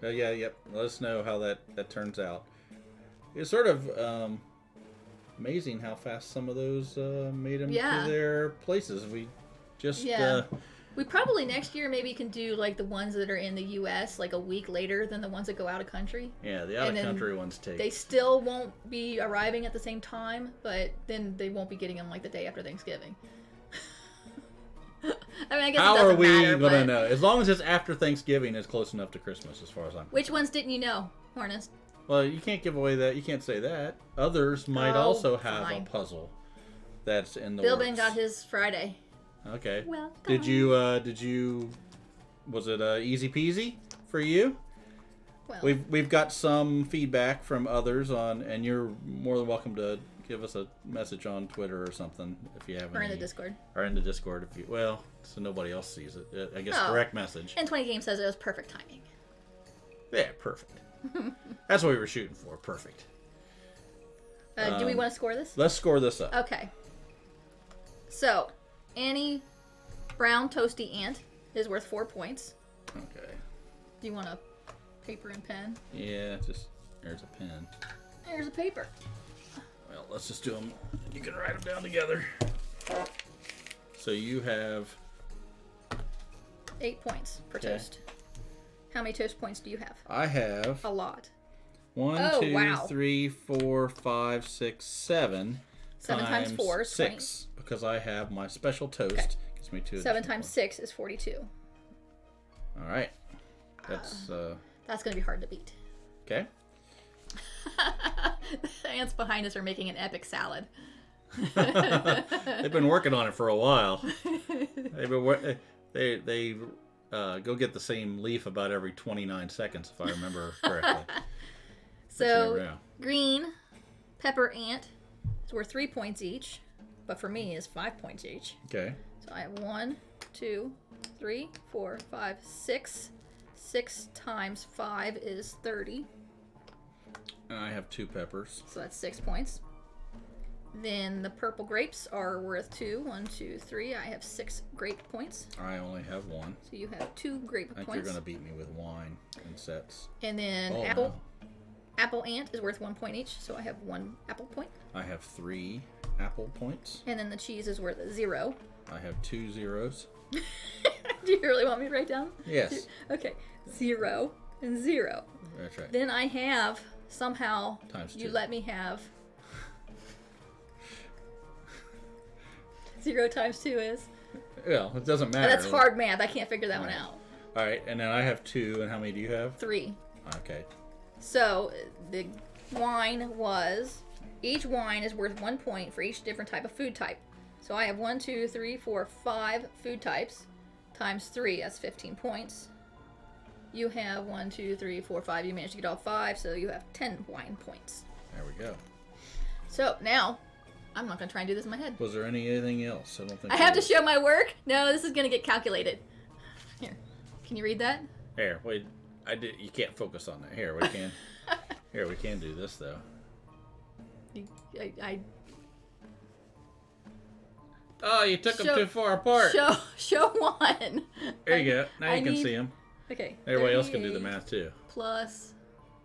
Yeah, yep. Let us know how that turns out. It's sort of amazing how fast some of those made them to their places. We just... we probably next year maybe can do like the ones that are in the U.S. like a week later than the ones that go out of country. Yeah, the out of country ones take. They still won't be arriving at the same time, but then they won't be getting them like the day after Thanksgiving. I mean, I guess how it doesn't are we matter, gonna know? As long as it's after Thanksgiving, it's close enough to Christmas, as far as I'm. Which ones didn't you know, Hornist? Well, you can't give away that. You can't say that. Others might also have a puzzle that's in the Bill works. Ben got his Friday. Okay. Well, did you? Was it easy peasy for you? Well, we've got some feedback from others on, and you're more than welcome to give us a message on Twitter or something if you have any. Or in the Discord. Or in the Discord if you. Well, so nobody else sees it. I guess direct message. And 20 Games says it was perfect timing. Yeah, perfect. That's what we were shooting for. Perfect. Do we want to score this? Let's score this up. Okay. So, Annie Brown Toasty Ant is worth 4 points. Okay. Do you want a paper and pen? Yeah, just there's a pen. There's a paper. Well, let's just do them. You can write them down together. So you have 8 points per toast. How many toast points do you have? I have a lot. 1, 2, 3, 4, 5, 6, 7. 7 times 4 is 6, because I have my special toast. Okay. Gives me 2 7 additional times points. 6 is 42. All right. That's That's going to be hard to beat. okay. The ants behind us are making an epic salad. They've been working on it for a while. They go get the same leaf about every 29 seconds, if I remember correctly. So green pepper ant is worth 3 points each, but for me is 5 points each. Okay. So I have 1, 2, 3, 4, 5, 6. 6 times 5 is 30. And I have 2 peppers. So that's 6 points. Then the purple grapes are worth 2. 1, 2, 3. I have 6 grape points. I only have 1. So you have 2 grape I think points. you're going to beat me with wine and sets. And then No. apple ant is worth 1 point each. So I have 1 apple point. I have 3 apple points. And then the cheese is worth 0. I have 2 zeros. Do you really want me to write down? Yes. Okay. 0 and 0. That's right. Then I have, somehow, Times you 2. let me have 0 times 2 is? Well, it doesn't matter. That's hard math. I can't figure that one out. All right, and then I have 2, and how many do you have? 3. Okay. So the wine was, each wine is worth 1 point for each different type of food type. So I have 1, 2, 3, 4, 5 food types times 3. That's 15 points. You have 1, 2, 3, 4, 5. You managed to get all 5, so you have 10 wine points. There we go. So now, I'm not going to try and do this in my head. Was there anything else? I don't think I have to show my work? No, this is going to get calculated. Here. Can you read that? Here, wait. You can't focus on that. Here, we can. Here, we can do this though. Oh, you took them too far apart. Show one. There you go. Now you can see them. Okay. Everybody else can do the math too. Plus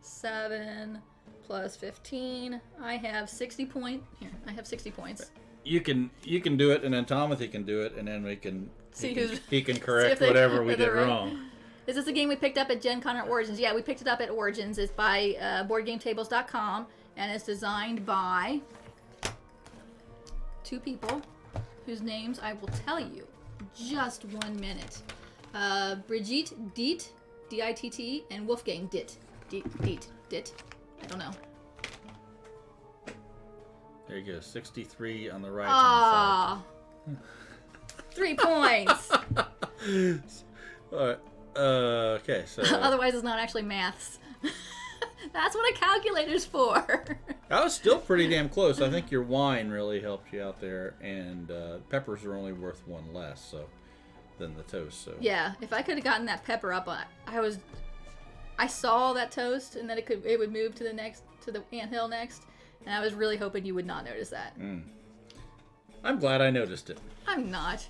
7 plus 15. I have 60 points. Here, I have 60 points. You can do it, and then Timothy can do it, and then we can he can correct see whatever we did right. wrong. Is this a game we picked up at Gen Con or Origins? Yeah, we picked it up at Origins. It's by BoardGameTables.com, and it's designed by 2 people whose names I will tell you in just 1 minute. Brigitte Diet, D-I-T-T, and Wolfgang Diet. Diet. I don't know. There you go. 63 on the right. Ah, 3 points. Okay, so Otherwise, it's not actually maths. That's what a calculator's for. that was still pretty damn close. I think your wine really helped you out there, and peppers are only worth 1 less than the toast. So Yeah, if I could have gotten that pepper up, I saw that toast, and then it would move to the anthill next, and I was really hoping you would not notice that. I'm glad I noticed it. I'm not,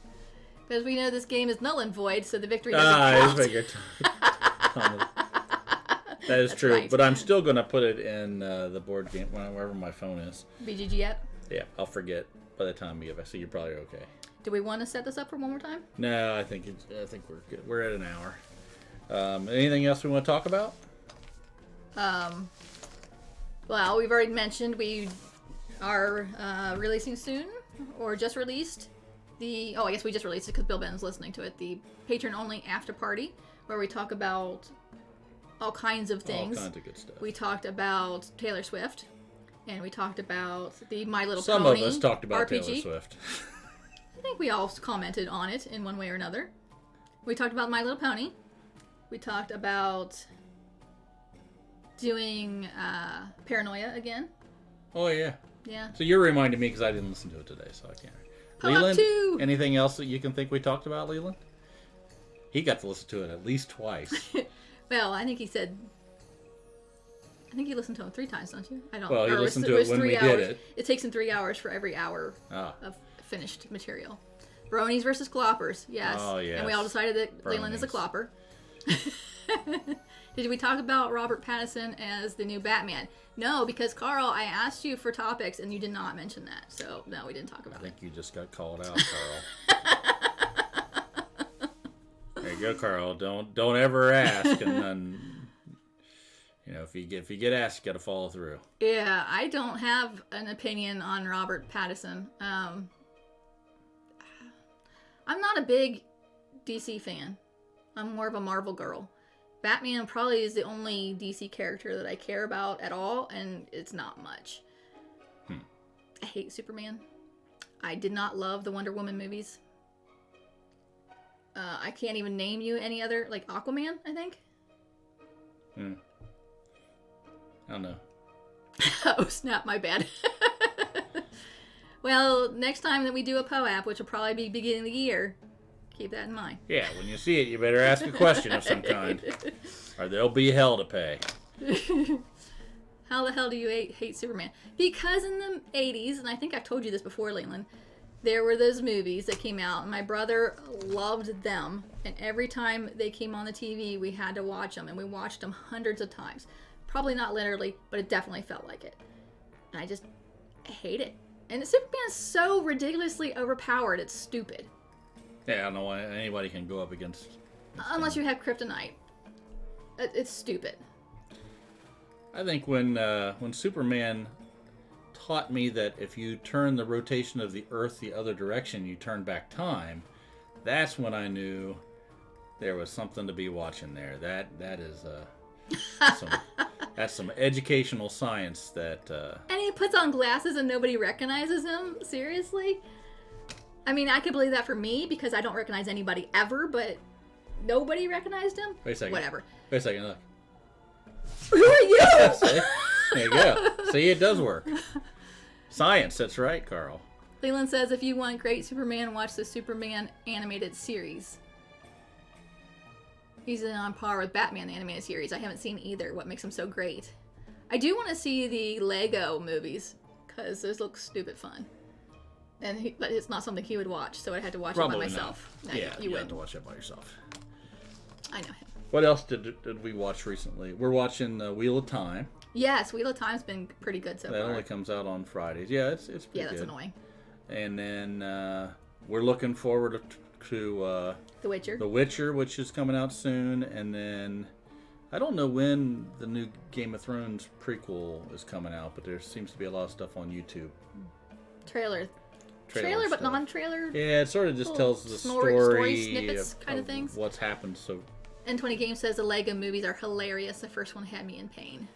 because we know this game is null and void, so the victory doesn't count. That is That's true, right. but I'm still going to put it in the board game, wherever my phone is. BGG app. Yeah, I'll forget by the time we get back, so you're probably okay. Do we want to set this up for one more time? No, I think we're good. We're at an hour. Anything else we want to talk about? Well, we've already mentioned we are releasing soon, or just released, I guess we just released it because Bill Ben's listening to it, the patron-only after party, where we talk about all kinds of things. All kinds of good stuff. We talked about Taylor Swift, and we talked about the My Little Some Pony of us talked about RPG. Taylor Swift. I think we all commented on it in one way or another. We talked about My Little Pony. We talked about doing Paranoia again. Oh, yeah. Yeah. So you're reminding me because I didn't listen to it today, so I can't. Leland, Leland, anything else that you can think we talked about, Leland? He got to listen to it at least twice. Well, I think he listened to him 3 times, don't you? I don't. Well, he or listened to it when 3 we hours. did it. It takes him 3 hours for every hour of finished material. Bronies versus Cloppers, yes. Oh, yes. And we all decided that Leland is a Clopper. Did we talk about Robert Pattinson as the new Batman? No, because Carl, I asked you for topics and you did not mention that. So, no, we didn't talk about I think it. you just got called out, Carl. There you go, Carl. Don't ever ask, and then if you get asked, you got to follow through. Yeah, I don't have an opinion on Robert Pattinson. I'm not a big DC fan. I'm more of a Marvel girl. Batman probably is the only DC character that I care about at all, and it's not much. I hate Superman. I did not love the Wonder Woman movies. I can't even name you any other, like Aquaman, I think. I don't know. Oh, snap, my bad. Well, next time that we do a POAP, which will probably be beginning of the year, keep that in mind. Yeah, when you see it, you better ask a question of some kind. Or there'll be hell to pay. How the hell do you hate Superman? Because in the 80s, and I think I've told you this before, Leland, there were those movies that came out, and my brother loved them. And every time they came on the TV, we had to watch them, and we watched them hundreds of times. Probably not literally, but it definitely felt like it. And I just hate it. And Superman is so ridiculously overpowered, it's stupid. Yeah, I don't know why anybody can go up against Unless you have kryptonite. It's stupid. I think when Superman taught me that if you turn the rotation of the Earth the other direction, you turn back time, that's when I knew there was something to be watching there. That is that's some educational science that... And he puts on glasses and nobody recognizes him? Seriously? I mean, I could believe that for me because I don't recognize anybody ever, but nobody recognized him? Wait a second. Whatever. Wait a second, look. Who are you? See? There you go. See, it does work. Science, that's right, Carl. Leland says, if you want great Superman, watch the Superman animated series. He's on par with Batman, the animated series. I haven't seen either. What makes him so great? I do want to see the Lego movies, because those look stupid fun. But it's not something he would watch, so I had to watch Probably it by myself. Not. No, Yeah, you wouldn't. have to watch it by yourself. I know him. What else did we watch recently? We're watching Wheel of Time. Yes, Wheel of Time's been pretty good so far. That only comes out on Fridays. Yeah, it's pretty good. Yeah, that's annoying. And then we're looking forward to The Witcher. The Witcher, which is coming out soon. And then I don't know when the new Game of Thrones prequel is coming out, but there seems to be a lot of stuff on YouTube. Trailer Trailer but stuff. non-trailer. Yeah, it sort of just tells the story snippets kind of things. What's happened. So N20 Games says the Lego movies are hilarious. The first one had me in pain.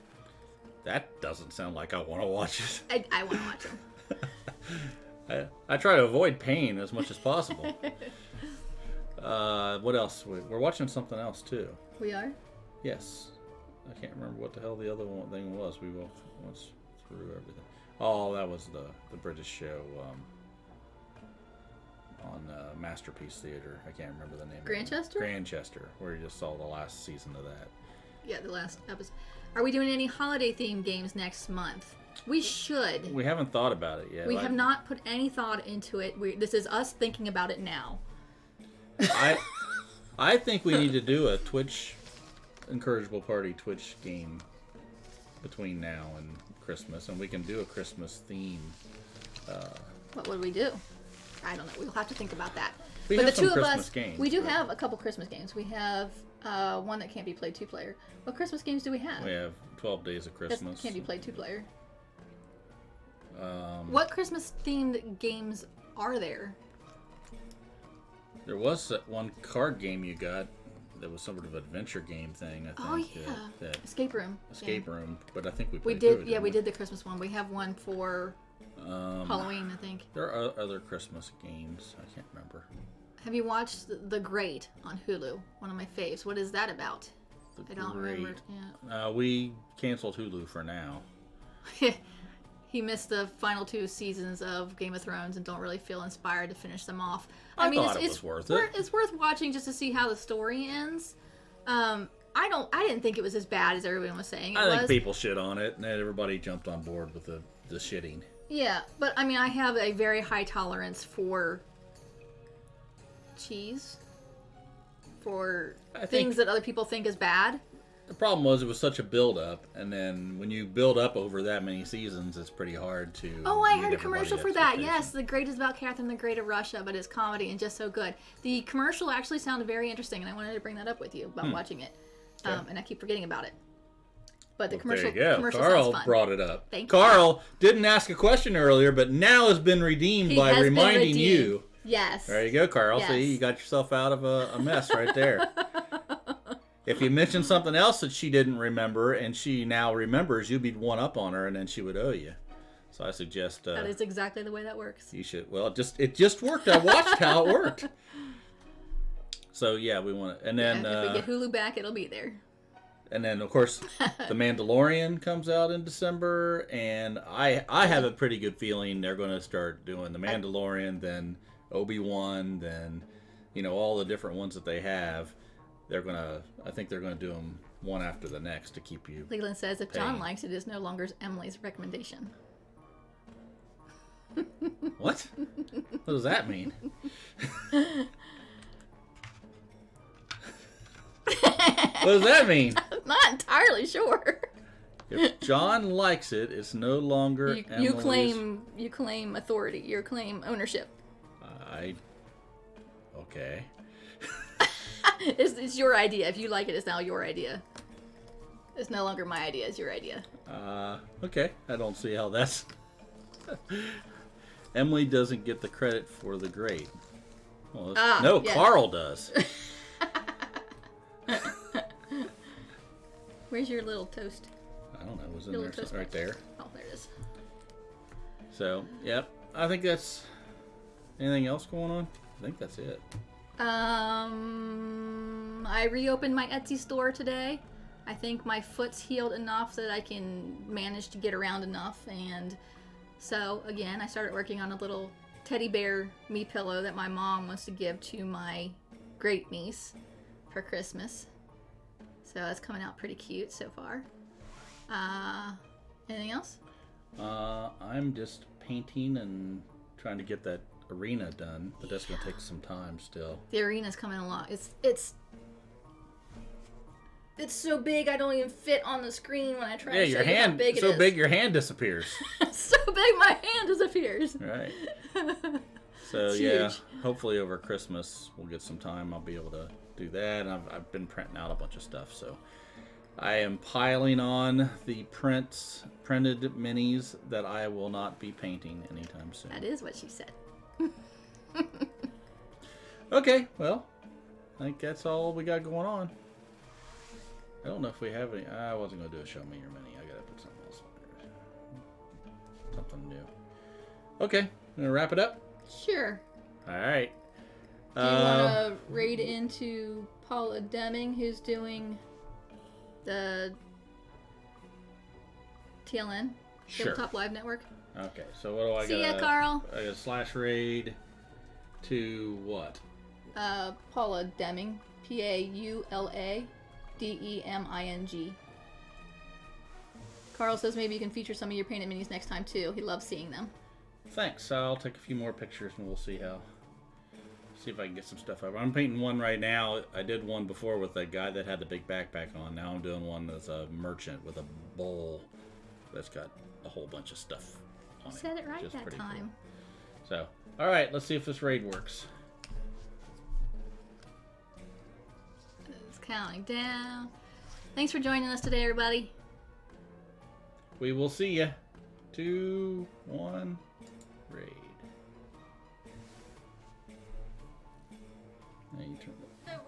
that doesn't sound like I want to watch it. I want to watch them. I try to avoid pain as much as possible. What else? We're watching something else too. We are? Yes. I can't remember what the hell the other thing was. We went through everything. Oh, that was the British show on Masterpiece Theater. I can't remember the name. Grantchester? Grantchester, where you just saw the last season of that. Yeah, the last episode. Are we doing any holiday-themed games next month? We should. We haven't thought about it yet. We have not put any thought into it. This is us thinking about it now. I think we need to do a Twitch Encourageable Party Twitch game between now and Christmas, and we can do a Christmas theme. What would we do? I don't know. We'll have to think about that. We but have the two some of Christmas us, games, we do but- have a couple Christmas games. We have one that can't be played two-player. What Christmas games do we have? We have 12 Days of That Christmas. can't be played two-player. What Christmas-themed games are there? There was that one card game you got that was some sort of adventure game thing, I think. Oh, yeah. That Escape Room. escape room, but I think we We played through did, it, yeah, didn't we did the Christmas one. We have one for Halloween, I think. There are other Christmas games. I can't remember. Have you watched The Great on Hulu? One of my faves. What is that about? I don't remember. Yeah. We canceled Hulu for now. He missed the final 2 seasons of Game of Thrones and don't really feel inspired to finish them off. I thought it was worth it. It's worth watching just to see how the story ends. I didn't think it was as bad as everyone was saying. I think people shit on it, and everybody jumped on board with the shitting. Yeah, but I mean, I have a very high tolerance for cheese, for things that other people think is bad. The problem was it was such a build-up, and then when you build up over that many seasons, it's pretty hard to... Oh, I meet heard a commercial for everybody's that. expectations. Yes, The Great is about Catherine the Great of Russia, but it's comedy and just so good. The commercial actually sounded very interesting, and I wanted to bring that up with you about watching it. Okay. And I keep forgetting about it. But the There commercial, you go. commercial Carl sounds fun. brought it up. Thank you. Carl didn't ask a question earlier, but now has been redeemed He by has been reminding redeemed. you. Yes. There you go, Carl. Yes. See, you got yourself out of a mess right there. If you mentioned something else that she didn't remember and she now remembers, you'd be one up on her and then she would owe you. So I suggest that is exactly the way that works. You should. Well, it just worked. I watched how it worked. So yeah, we want to. And then if we get Hulu back, it'll be there. And then of course, The Mandalorian comes out in December, and I have a pretty good feeling they're going to start doing The Mandalorian, then Obi-Wan, then all the different ones that they have. I think they're gonna do them one after the next to keep you. Leland says if paying. John likes it, it's no longer Emily's recommendation. What? What does that mean? What does that mean? I'm not entirely sure. If John likes it, it's no longer you claim authority. You claim ownership. Okay. It's your idea. If you like it, it's now your idea. It's no longer my idea. It's your idea. Okay. I don't see how that's... Emily doesn't get the credit for the great. Well, no, yes. Carl does. Where's your little toast? I don't know. It was in there right there. Oh, there it is. So, yep. I think that's... Anything else going on? I think that's it. I reopened my Etsy store today. I think my foot's healed enough that I can manage to get around enough, and so again I started working on a little teddy bear me pillow that my mom wants to give to my great niece for Christmas. So that's coming out pretty cute so far. Anything else? I'm just painting and trying to get that arena done, but that's gonna take some time still. The arena's coming along. It's so big I don't even fit on the screen when I try to show you how big it is. So big your hand disappears. So big my hand disappears. Right. So yeah, hopefully over Christmas we'll get some time. I'll be able to do that. And I've been printing out a bunch of stuff, so I am piling on the printed minis that I will not be painting anytime soon. That is what she said. Okay, well, I think that's all we got going on. I don't know if we have any. I wasn't going to do a show me your mini. I got to put something else on there. Something new. Okay, I'm going to wrap it up. Sure. All right. Do you want to raid into Paula Deming, who's doing the TLN, Tabletop Live Network? Okay, so what do I got? See ya, Carl. I got / raid to what? Paula Deming. PaulaDeming. Carl says maybe you can feature some of your painted minis next time too. He loves seeing them. Thanks. I'll take a few more pictures and we'll see if I can get some stuff over. I'm painting one right now. I did one before with a guy that had the big backpack on. Now I'm doing one that's a merchant with a bowl that's got a whole bunch of stuff on it. You said it right that time. Cool. So, all right, let's see if this raid works. It's counting down. Thanks for joining us today, everybody. We will see you. 2, 1, raid. Now you turn it.